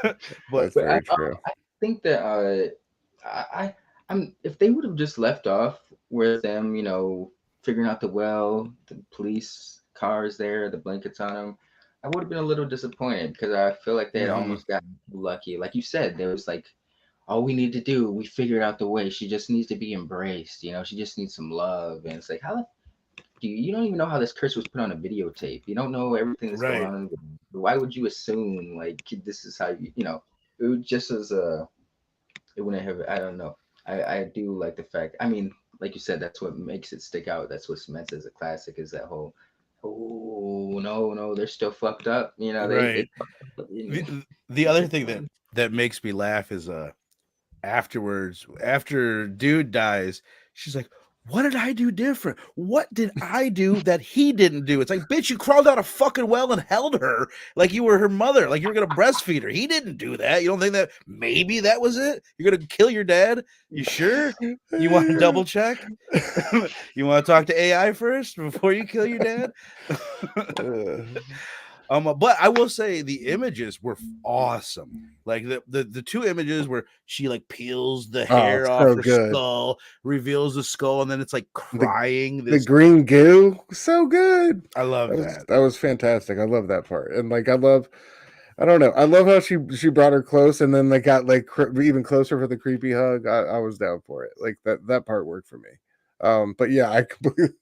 But that's but very true. I think that I'm if they would have just left off with them, figuring out the well, the police cars there, the blankets on them, I would have been a little disappointed because I feel like they had mhm, almost got lucky. Like you said, there was like all we need to do, we figured out the way. She just needs to be embraced, she just needs some love. And it's like, how you don't even know how this curse was put on a videotape. You don't know everything that's going right, on. Why would you assume like this is how it would just as it wouldn't have. I don't know. I do like the fact. I mean, like you said, that's what makes it stick out. That's what cements as a classic is that whole. Oh no, they're still fucked up. They right. fucked up. The other thing that makes me laugh is afterwards, after dude dies, she's like, what did I do different? What did I do that he didn't do? It's like, bitch, you crawled out a fucking well and held her like you were her mother, like you were gonna breastfeed her. He didn't do that. You don't think that maybe that was it? You're gonna kill your dad? You sure? You want to double check? You want to talk to AI first before you kill your dad? But I will say the images were awesome. Like the two images where she like peels the Oh, hair off so her good. skull, reveals the skull, and then it's like The crying. the This green goo, so good. I love That was that. that was fantastic. I love that part, and like I don't know, I love how she brought her close, and then they got like even closer for the creepy hug. I was down for it. Like that part worked for me. But yeah, I completely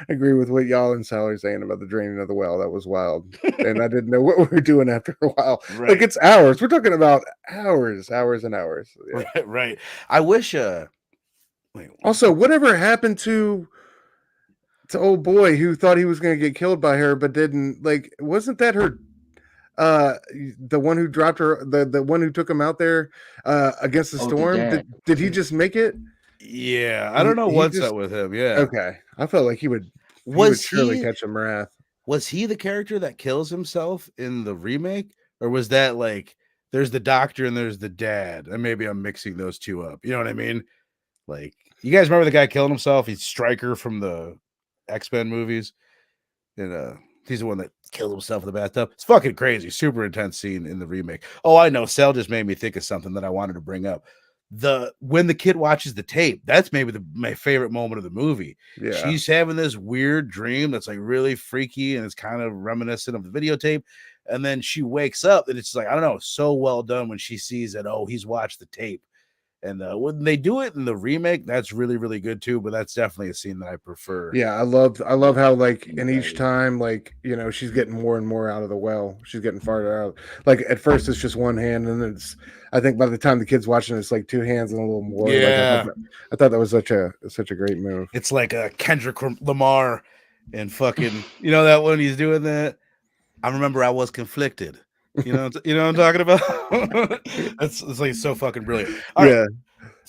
agree with what y'all and Sally are saying about the draining of the well. That was wild, and I didn't know what we were doing after a while. Like Right, it's hours. We're talking about hours and hours. Yeah. right, right. I wish. Wait, Also, whatever happened to old boy who thought he was going to get killed by her but didn't? Like, wasn't that her? The one who dropped her, the one who took him out there against the Oh, the storm. dad. Did he just make it? yeah, I He don't know he what's just up with him. Yeah, okay. I felt like he would was surely he catch some wrath. was he the character that kills himself in the remake, or was that like there's the doctor and there's the dad, and maybe I'm mixing those two up. You know what I mean? Like, you guys remember the guy killing himself? He's Stryker from the X-Men movies. And he's the one that killed himself in the bathtub. It's fucking crazy. Super intense scene in the remake. Oh, I know. Sal just made me think of something that I wanted to bring up. When the kid watches the tape, that's maybe my favorite moment of the movie. Yeah, She's having this weird dream that's like really freaky and it's kind of reminiscent of the videotape. And then she wakes up and it's like, I don't know, so well done when she sees that, oh, he's watched the tape. And when they do it in the remake, that's really, really good too. But that's definitely a scene that I prefer. Yeah, I love how like in each Exactly. time, like, you know, she's getting more and more out of the well. She's getting farther out. Like at first it's just one hand, and then it's, I think by the time the kid's watching it's like two hands and a little more. Like Yeah, I thought that was such a great move. it's like a Kendrick Lamar and fucking, you know, that when he's doing that. I remember I was conflicted. You know what I'm talking about? It's like so fucking brilliant. All right, Yeah,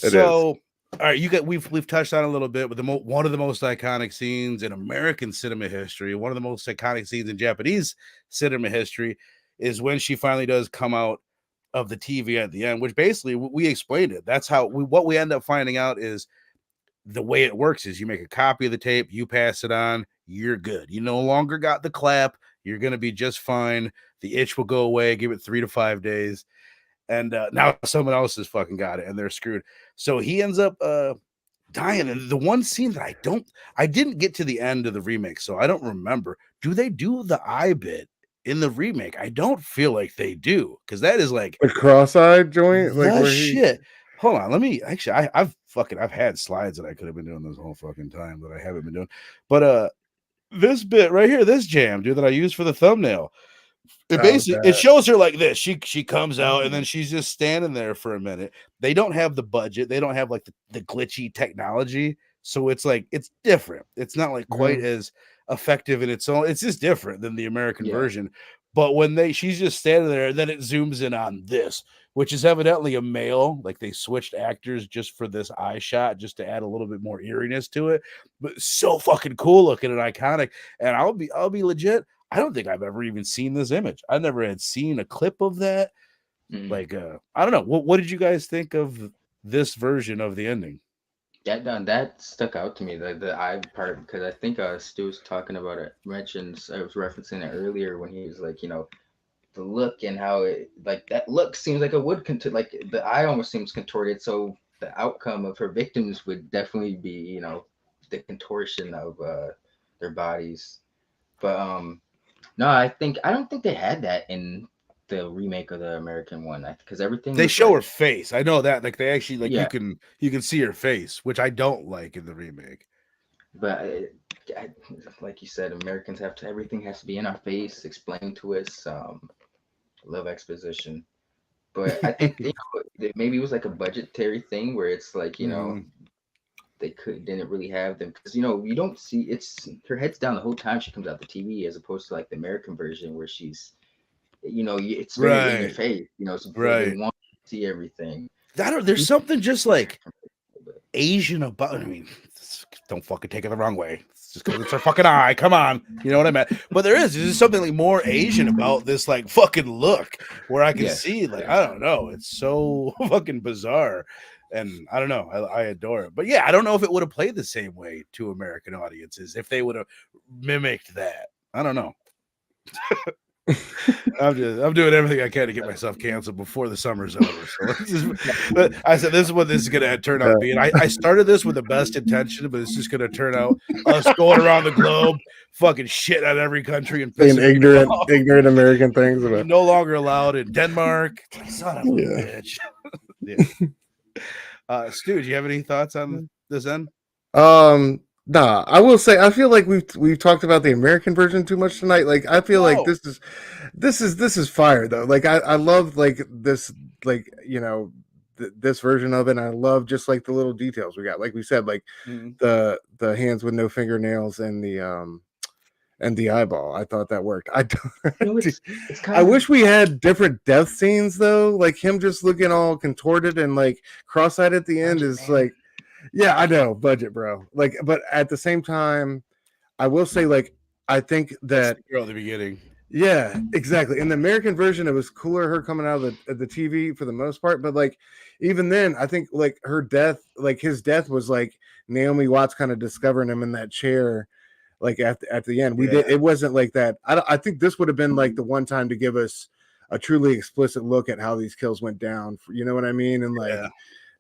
it is. so all right, we've touched on a little bit, but one of the most iconic scenes in American cinema history, one of the most iconic scenes in Japanese cinema history, is when she finally does come out of the TV at the end, which basically we explained it. That's how what we end up finding out is the way it works is you make a copy of the tape, you pass it on, you're good. You no longer got the clap. You're going to be just fine. The itch will go away. Give it 3 to 5 days. And now someone else has fucking got it and they're screwed. So he ends up dying. And the one scene that I didn't get to the end of the remake, so I don't remember. Do they do the eye bit in the remake? I don't feel like they do, because that is like The cross-eyed joint, like the where shit. Hold on, let me actually. I've had slides that I could have been doing this whole fucking time that I haven't been doing, but this bit right here, this jam, dude, that I used for the thumbnail. It basically it shows her like this. She comes out and then she's just standing there for a minute. They don't have the budget. They don't have like the glitchy technology. So it's like it's different. It's not like quite as effective in its own. It's just different than the American version. But when she's just standing there, and then it zooms in on this, which is evidently a male. Like they switched actors just for this eye shot, just to add a little bit more eeriness to it. But so fucking cool looking and iconic. And I'll be legit. I don't think I've ever even seen this image. I never had seen a clip of that. Like, I don't know. What did you guys think of this version of the ending? That stuck out to me, the eye part, because I think Stu was talking about it. I was referencing it earlier when he was like, you know, the look and how it, like that look seems like it would like the eye almost seems contorted. So the outcome of her victims would definitely be, you know, the contortion of their bodies. But no, I don't think they had that in the remake of the American one, because everything they was show like, her face. I know that, like they actually like yeah, you can see her face, which I don't like in the remake. but like you said, Americans have to, everything has to be in our face, explained to us. Love exposition. But I think you know, maybe it was like a budgetary thing where it's like, you know, they didn't really have them, because, you know, you don't see, it's her head's down the whole time she comes out the TV, as opposed to like the American version where she's, you know, it's very in your face, you know, so they want to see everything. There's something just like Asian about. I mean, don't fucking take it the wrong way. It's just because it's her fucking eye. Come on, you know what I meant. But there's just something like more Asian about this like fucking look, where I can see like I don't know. It's so fucking bizarre, and I don't know. I adore it. But yeah, I don't know if it would have played the same way to American audiences if they would have mimicked that. I don't know. I'm doing everything I can to get myself canceled before the summer's over. So I said this is what this is gonna turn out being. I started this with the best intention, but it's just gonna turn out us going around the globe, fucking shit out of every country and saying ignorant American things about no longer allowed in Denmark. Son of a bitch. Stu, do you have any thoughts on this end? Nah, I will say I feel like we've talked about the American version too much tonight. Like I feel like this is fire though. Like I love like this, like, you know, this version of it. And I love just like the little details we got. Like we said, like the hands with no fingernails and the eyeball. I thought that worked. I wish we had different death scenes though. Like him just looking all contorted and like cross-eyed at the end is like. Yeah, I know, budget, bro. Like, but at the same time, I will say, like, I think that girl at the beginning. Yeah, exactly. In the American version, it was cooler her coming out of the TV for the most part, but like, even then, I think like her death, like his death was like Naomi Watts kind of discovering him in that chair, like at the end. It wasn't like that. I think this would have been like the one time to give us a truly explicit look at how these kills went down. You know what I mean? And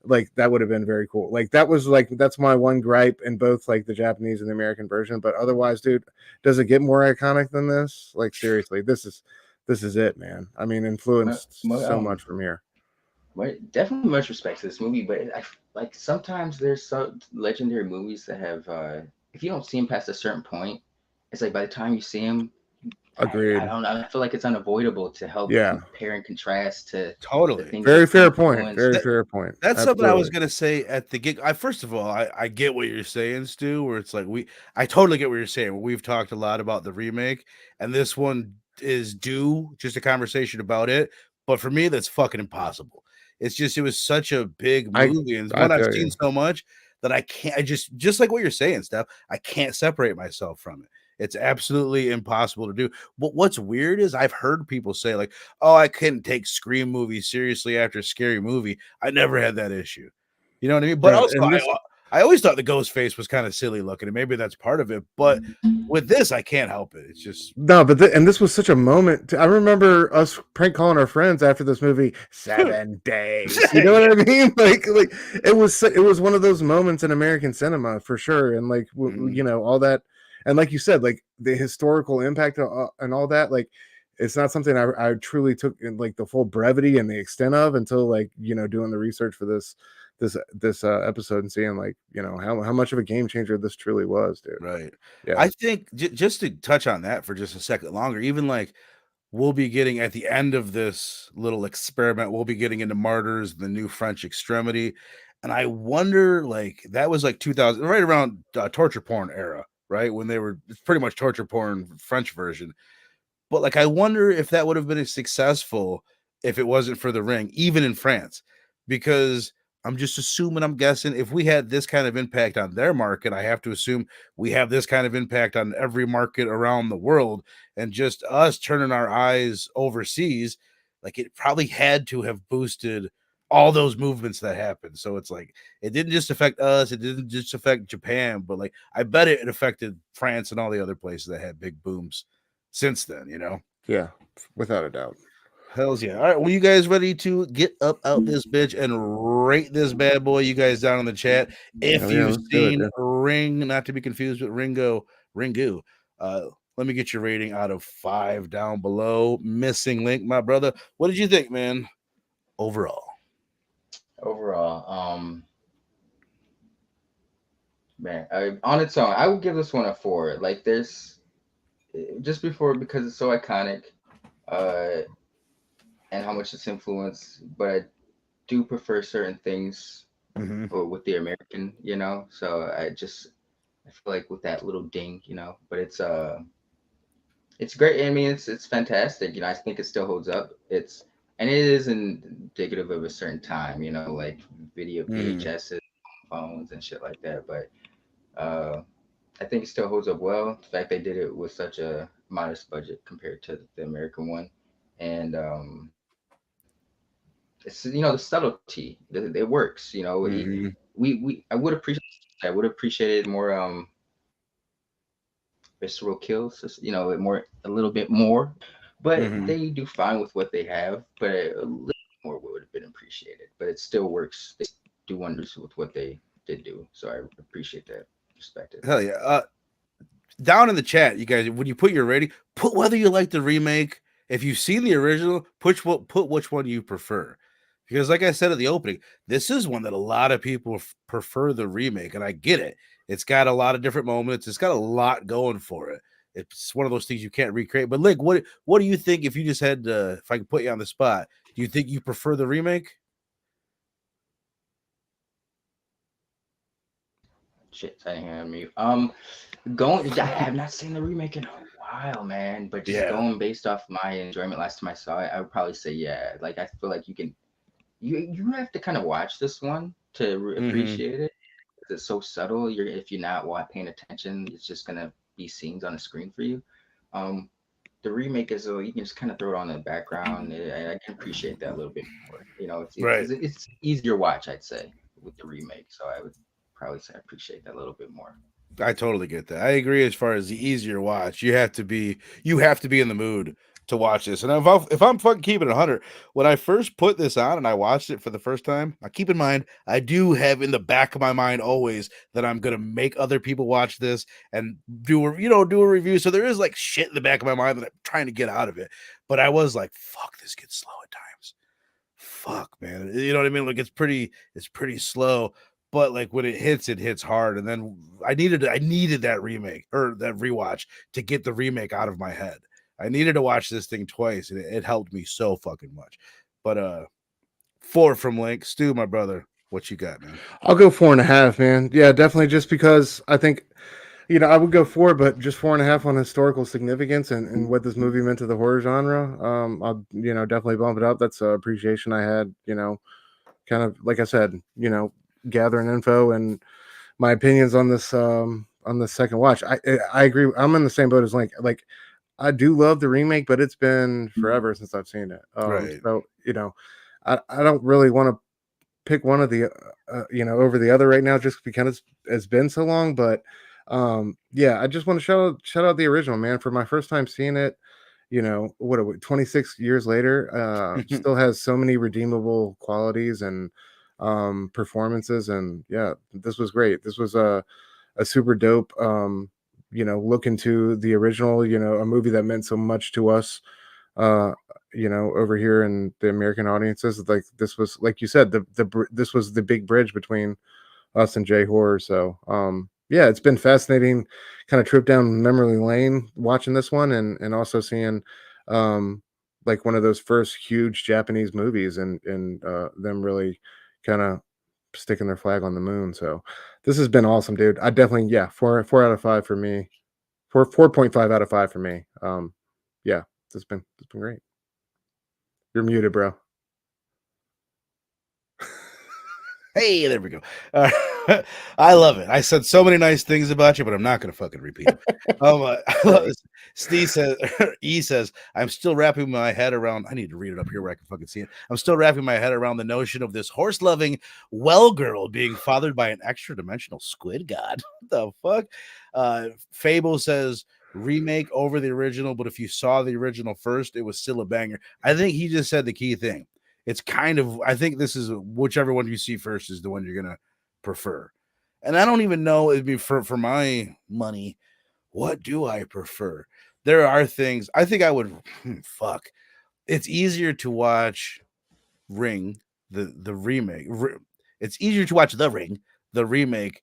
like that would have been very cool. Like that's my one gripe in both like the Japanese and the American version. But otherwise, dude, does it get more iconic than this? Like seriously, this is it, man. I mean, influenced so much from here. Definitely much respect to this movie, but like sometimes there's so legendary movies that have if you don't see them past a certain point, it's like by the time you see them, I Agreed. don't know. I feel like it's unavoidable to help Yeah. compare and contrast to the Totally. things Very that fair point. influence. Very fair point. That's something I was Absolutely. gonna say at the gig. I first of all, I get what you're saying, Stu. Where it's like I totally get what you're saying. We've talked a lot about the remake, and this one is due just a conversation about it. But for me, that's fucking impossible. It's just it was such a big I movie, and it's I one I've feel seen you. so much that I can't. I just like what you're saying, Steph. I can't separate myself from it. It's absolutely impossible to do. But what's weird is I've heard people say like, "Oh, I couldn't take Scream movies seriously after Scary Movie." I never had that issue. You know what I mean? But No, also, and this I always thought the ghost face was kind of silly looking, and maybe that's part of it. But with this, I can't help it. It's just no, but and this was such a moment. I remember us prank calling our friends after this movie 7 days. You know what I mean? Like it was one of those moments in American cinema for sure. And like Mhm. you know all that, and like you said, like the historical impact and all that. Like it's not something I truly took in like the full brevity and the extent of until like you know doing the research for this episode and seeing like you know how much of a game changer this truly was, dude. Right. Yeah. I think just to touch on that for just a second longer, even like we'll be getting at the end of this little experiment, we'll be getting into Martyrs, the new French extremity. And I wonder, like, that was like 2000, right around torture porn era, right? When they were, it's pretty much torture porn French version. But like, I wonder if that would have been as successful if it wasn't for the ring, even in France, because I'm just assuming, I'm guessing if we had this kind of impact on their market, I have to assume we have this kind of impact on every market around the world. And just us turning our eyes overseas, like it probably had to have boosted all those movements that happened. So it's like it didn't just affect us, it didn't just affect Japan, but like I bet it affected France and all the other places that had big booms since then, you know? Yeah, without a doubt. Hells yeah. All right. Well, you guys ready to get up out this bitch and rate this bad boy? You guys down in the chat. If Oh, yeah, you've let's do it, seen dude. Ring, not to be confused with Ringu, let me get your rating out of 5 down below. Missing link, my brother. What did you think, man? Overall. Overall, man, on its own, I would give this one a 4. Like there's just before because it's so iconic, uh, and how much it's influenced. But I do prefer certain things Mm-hmm. with the American, you know. So I feel like with that little ding, you know. But it's great. I mean, it's fantastic. You know, I think it still holds up. And it is indicative of a certain time, you know, like video Mm-hmm. VHSs, phones, and shit like that. But I think it still holds up well. The fact they did it with such a modest budget compared to the American one, and it's the subtlety. It works. You know, Mm-hmm. I would appreciate it more visceral kills. A little bit more, but Mm-hmm. they do fine with what they have. But a little more would have been appreciated. But it still works. They do wonders with what they did do. So I appreciate that. Respect it. Hell yeah. Down in the chat, you guys, when you put your rating, put whether you like the remake. If you've seen the original, put which one you prefer. Because, like I said at the opening, this is one that a lot of people prefer the remake, and I get it. It's got a lot of different moments. It's got a lot going for it. It's one of those things you can't recreate. But Lick, what do you think if you just had if I could put you on the spot? Do you think you prefer the remake? Shit, I didn't hear me. I have not seen the remake in a while, man. But just Yeah. going based off my enjoyment last time I saw it, I would probably say yeah. Like I feel like you have to kind of watch this one to Mm-hmm. appreciate it. It's so subtle. If you're not paying attention, it's just gonna be scenes on the screen for you. Um, the remake is you can just kind of throw it on in the background. I can appreciate that a little bit more. You know, Right. it's easier watch, I'd say, with the remake. So I would probably say I appreciate that a little bit more. I totally get that. I agree as far as the easier watch. You have to be in the mood to watch this. And if I'm fucking keeping it 100, when I first put this on and I watched it for the first time, I keep in mind I do have in the back of my mind always that I'm gonna make other people watch this and do a review. So there is like shit in the back of my mind that I'm trying to get out of it. But I was like, fuck, this gets slow at times. fuck, man. You know what I mean? Like it's pretty slow, but like when it hits hard. And then I needed that remake or that rewatch to get the remake out of my head. I needed to watch this thing twice, and it helped me so fucking much. But 4 from Link. Stu, my brother, what you got, man? I'll go 4.5, man. Yeah, definitely. Just because I think, I would go 4, but just 4.5 on historical significance and what this movie meant to the horror genre. I'll, definitely bump it up. That's an appreciation I had, kind of, like I said, gathering info and my opinions on this second watch. I agree. I'm in the same boat as Link. Like, I do love the remake, but it's been forever since I've seen it. Right. So, I don't really want to pick one of the over the other right now just because it's been so long. But yeah, I just want to shout out the original, man. For my first time seeing it, what are we, 26 years later, still has so many redeemable qualities and performances. And yeah, this was great. This was a super dope look into the original, a movie that meant so much to us over here in the American audiences. Like, this was, like you said, this was the big bridge between us and J horror. So yeah, it's been fascinating kind of trip down memory lane watching this one, and also seeing like one of those first huge Japanese movies and them really kind of sticking their flag on the moon. So this has been awesome, dude. I definitely, yeah, 4 out of 5 for me. 4.5 out of 5 for me. Yeah, it's been great. You're muted, bro. Hey, there we go. I love it. I said so many nice things about you, but I'm not going to fucking repeat them. I love this. Steve says, E says, I'm still wrapping my head around. I need to read it up here where I can fucking see it. I'm still wrapping my head around the notion of this horse loving well girl being fathered by an extra dimensional squid god. What the fuck? Fable says, remake over the original, but if you saw the original first, it was still a banger. I think he just said the key thing. It's kind of, I think this is whichever one you see first is the one you're gonna prefer. And I don't even know, it'd be for my money, what do I prefer? There are things I think I would fuck. It's easier to watch Ring, the remake. It's easier to watch The Ring, the remake,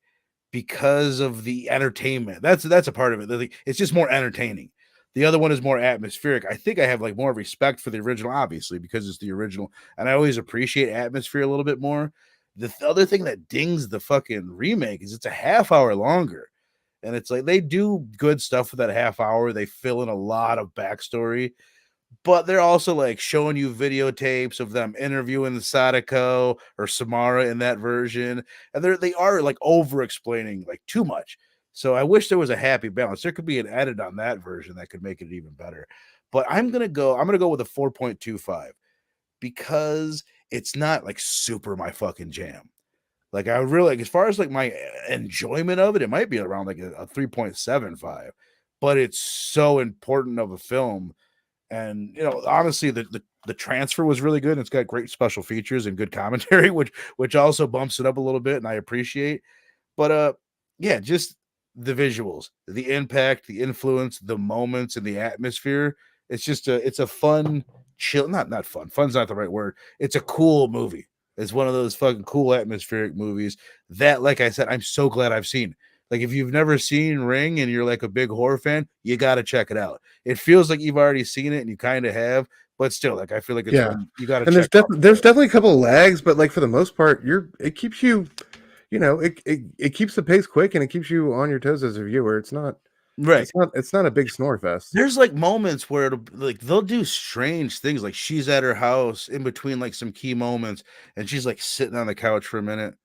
because of the entertainment. That's a part of it. It's just more entertaining. The other one is more atmospheric. I think I have like more respect for the original, obviously, because it's the original, and I always appreciate atmosphere a little bit more. The other thing that dings the fucking remake is it's a half hour longer, and it's like they do good stuff with that half hour. They fill in a lot of backstory, but they're also like showing you videotapes of them interviewing Sadako or Samara in that version, and they are like over explaining like too much. So I wish there was a happy balance. There could be an edit on that version that could make it even better. But I'm gonna go with a 4.25 because it's not like super my fucking jam. Like I really like, as far as like my enjoyment of it, it might be around like a 3.75, but it's so important of a film. And honestly, the transfer was really good. It's got great special features and good commentary, which also bumps it up a little bit, and I appreciate. But yeah, just the visuals, the impact, the influence, the moments, and the atmosphere. It's a fun, chill, not fun. Fun's not the right word. It's a cool movie. It's one of those fucking cool atmospheric movies that, like I said, I'm so glad I've seen. Like, if you've never seen Ring and you're like a big horror fan, you got to check it out. It feels like you've already seen it, and you kind of have, but still, like, I feel like it's one you got to check out. There's definitely a couple of lags, but like for the most part, it keeps you, it keeps the pace quick, and it keeps you on your toes as a viewer. It's not right. It's not a big snore fest. There's like moments where they'll do strange things. Like she's at her house in between like some key moments, and she's like sitting on the couch for a minute,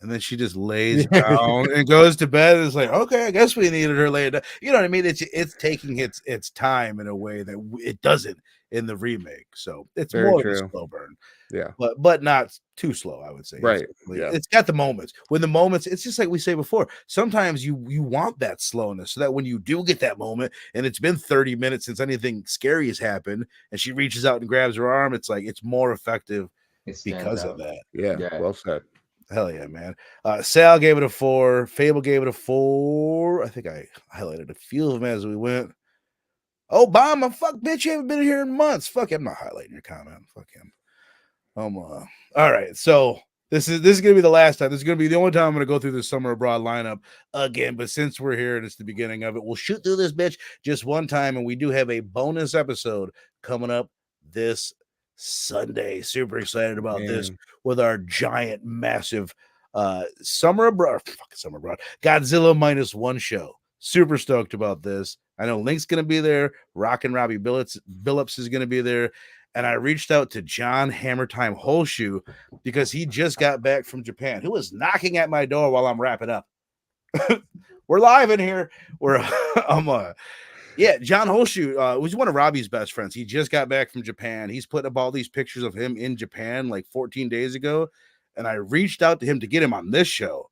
and then she just lays down and goes to bed. It's like, okay, I guess we needed her laid down. You know what I mean? It's taking its time in a way that it doesn't in the remake. So it's Very more true. of a slow burn. Yeah, but not too slow, I would say. Right. It's got the moments. When the moments, it's just like we say before. Sometimes you want that slowness, so that when you do get that moment, and it's been 30 minutes since anything scary has happened, and she reaches out and grabs her arm, it's like it's more effective because of that. Yeah, well said. Hell yeah, man. Sal gave it a 4. Fable gave it a 4. I think I highlighted a few of them as we went. Obama, fuck bitch, you haven't been here in months. Fuck him. I'm not highlighting your comment. Fuck him. All right, so this is gonna be the last time. This is gonna be the only time I'm gonna go through the Summer Abroad lineup again. But since we're here and it's the beginning of it, we'll shoot through this bitch just one time, and we do have a bonus episode coming up this Sunday. Super excited about this Man. with our giant, massive Summer Abroad, Summer Abroad, Godzilla -1 show. Super stoked about this. I know Link's gonna be there. Rockin' Robbie Billups is gonna be there. And I reached out to John Hammer Time Holshoe because he just got back from Japan, who was knocking at my door while I'm wrapping up. We're live in here. We're John Holshoe was one of Robbie's best friends. He just got back from Japan. He's putting up all these pictures of him in Japan like 14 days ago. And I reached out to him to get him on this show.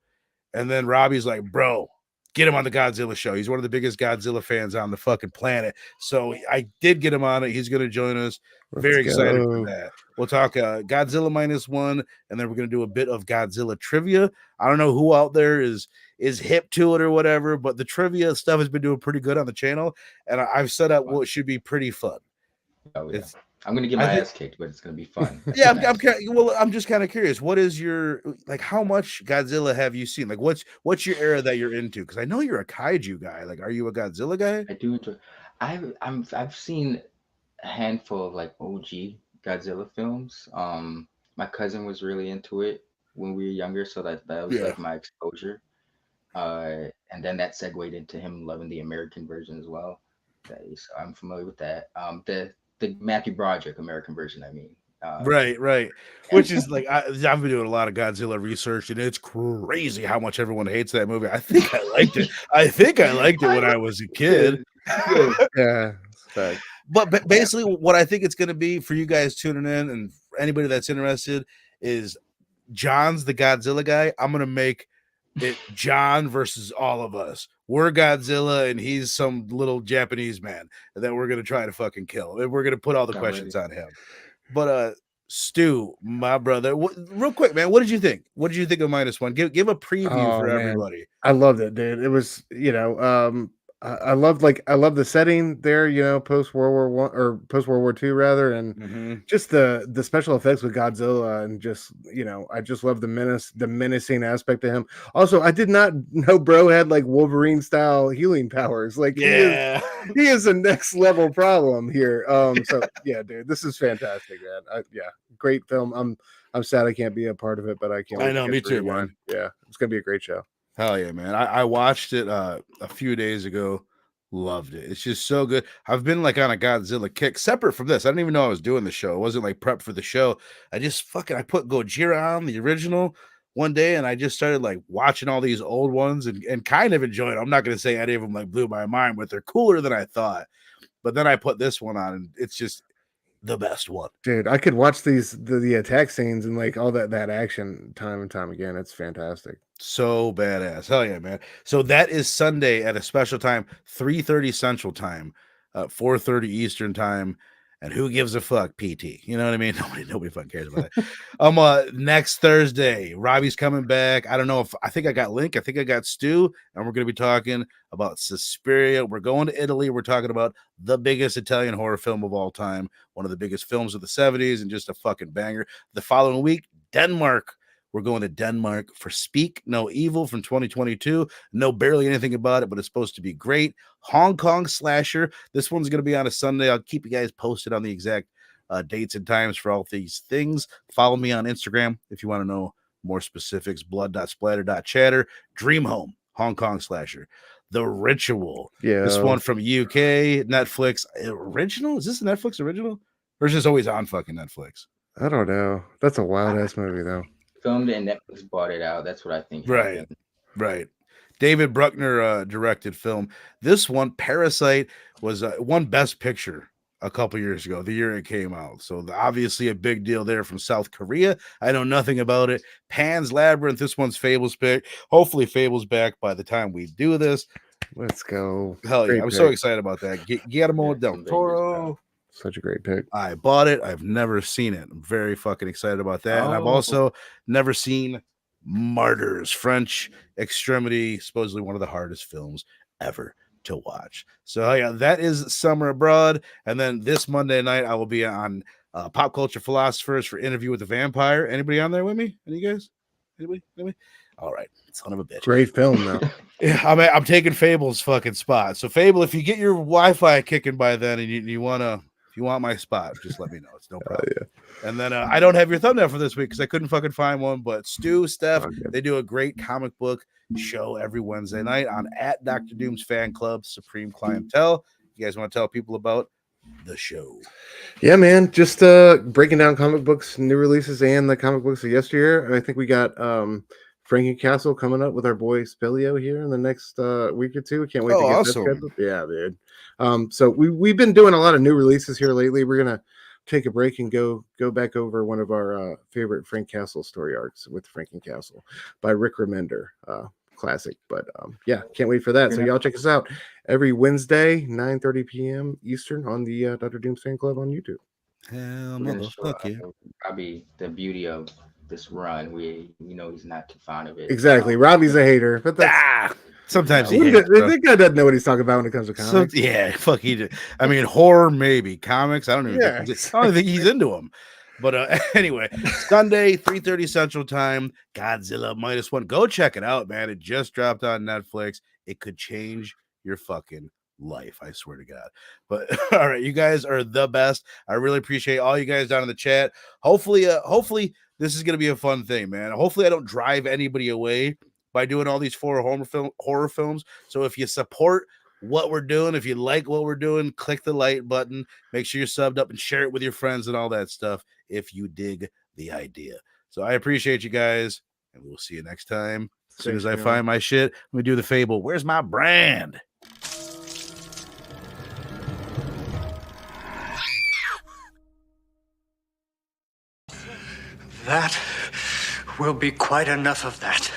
And then Robbie's like, bro, get him on the Godzilla show. He's one of the biggest Godzilla fans on the fucking planet. So I did get him on it. He's going to join us. Very excited for that. We'll talk Godzilla -1, and then we're going to do a bit of Godzilla trivia. I don't know who out there is hip to it or whatever, but the trivia stuff has been doing pretty good on the channel, and I've set up what should be pretty fun. Oh yeah. I'm gonna get my ass kicked, but it's gonna be fun. Yeah, I'm just kind of curious. What is your how much Godzilla have you seen? Like, what's your era that you're into? Because I know you're a kaiju guy. Like, are you a Godzilla guy? I do enjoy. I've seen a handful of like OG Godzilla films. My cousin was really into it when we were younger, so that was like my exposure. And then that segued into him loving the American version as well. So I'm familiar with that. The Matthew Broderick American version, I mean. Right. Which is like I've been doing a lot of Godzilla research, and it's crazy how much everyone hates that movie. I think I liked it. When I was a kid. Yeah. But basically, what I think it's going to be for you guys tuning in, and anybody that's interested, is John's the Godzilla guy. I'm going to make it John versus all of us. We're Godzilla, and he's some little Japanese man that we're going to try to fucking kill. And we're going to put all the questions on him. But Stu, my brother, real quick, man, what did you think? What did you think of -1? Give a preview for everybody. I loved it, dude. It was, I love the setting there, post World War One or post World War II rather, and just the special effects with Godzilla, and just I just love the menacing aspect of him. Also, I did not know bro had like Wolverine style healing powers. Like he is a next level problem here. So yeah, dude, this is fantastic, man. Great film. I'm sad I can't be a part of it, but I can't. I know, me too, man. Yeah, it's gonna be a great show. Hell yeah, man. I watched it a few days ago. Loved it. It's just so good. I've been like on a Godzilla kick separate from this. I didn't even know I was doing the show. It wasn't like prep for the show. I put Gojira on the original one day, and I just started like watching all these old ones and kind of enjoying them. I'm not going to say any of them like blew my mind, but they're cooler than I thought. But then I put this one on, and it's just the best one. Dude, I could watch the attack scenes and like all that action time and time again. It's fantastic. So badass. Hell yeah, man. So that is Sunday at a special time, 3:30 Central Time, 4:30 Eastern Time. And who gives a fuck, PT? You know what I mean? Nobody fucking cares about that. Next Thursday, Robbie's coming back. I don't know I think I got Link. I think I got Stu. And we're going to be talking about Suspiria. We're going to Italy. We're talking about the biggest Italian horror film of all time. One of the biggest films of the 70s and just a fucking banger. The following week, Denmark. We're going to Denmark for Speak No Evil from 2022. Know barely anything about it, but it's supposed to be great. Hong Kong Slasher. This one's going to be on a Sunday. I'll keep you guys posted on the exact dates and times for all these things. Follow me on Instagram if you want to know more specifics. Blood.splatter.chatter. Dream Home, Hong Kong Slasher. The Ritual. Yeah. This one from UK, Netflix. Original? Is this a Netflix original? Or is this always on fucking Netflix? I don't know. That's a wild ass movie though. Filmed and Netflix bought it out. That's what I think. Right. David Bruckner directed film. This one, Parasite, was won Best Picture a couple years ago, the year it came out. So obviously a big deal there from South Korea. I know nothing about it. Pan's Labyrinth. This one's Fable's pick. Hopefully Fable's back by the time we do this. Let's go. Hell yeah. I'm so excited about that. Guillermo del Toro. Such a great pick. I bought it. I've never seen it. I'm very fucking excited about that. And I've also never seen Martyrs, French Extremity, supposedly one of the hardest films ever to watch. So yeah, that is Summer Abroad. And then this Monday night, I will be on Pop Culture Philosophers for Interview with the Vampire. Anybody on there with me? Any guys? Anybody? All right, son of a bitch. Great film, though. Yeah, I'm taking Fable's fucking spot. So Fable, if you get your Wi-Fi kicking by then, and you wanna, if you want my spot, just let me know. It's no problem. Yeah. And then I don't have your thumbnail for this week because I couldn't fucking find one. But Stu, Steph, they do a great comic book show every Wednesday night on at Dr. Doom's Fan Club Supreme Clientele. You guys want to tell people about the show? Yeah, man. Just breaking down comic books, new releases, and the comic books of yesteryear. I think we got Frankie Castle coming up with our boy Spelio here in the next week or two. Can't wait to get awesome. that scheduled. Yeah, dude. So we've been doing a lot of new releases here lately. We're gonna take a break and go back over one of our favorite Frank Castle story arcs with Frankie Castle by Rick Remender. Classic, but yeah, can't wait for that. So y'all check us out every Wednesday, 9:30 p.m. Eastern on the Dr. Doom's Fan Club on YouTube. Hell, We're gonna show motherfucker. probably the beauty of this run. We know he's not too fond of it. Exactly. Robbie's a hater, but that's sometimes he hates, that guy doesn't know what he's talking about when it comes to comics. Yeah, fuck he did. I mean, horror maybe, comics. I don't even. I don't think he's into them. But anyway, Sunday, 3:30 Central Time, Godzilla -1. Go check it out, man. It just dropped on Netflix. It could change your fucking life, I swear to God. But all right, you guys are the best. I really appreciate all you guys down in the chat. Hopefully this is gonna be a fun thing, man. Hopefully I don't drive anybody away by doing all these horror films. So if you support what we're doing, if you like what we're doing, click the like button, make sure you're subbed up and share it with your friends and all that stuff if you dig the idea. So I appreciate you guys, and we'll see you next time. As soon as I find my shit, let me do the Fable. Where's my brand? That will be quite enough of that.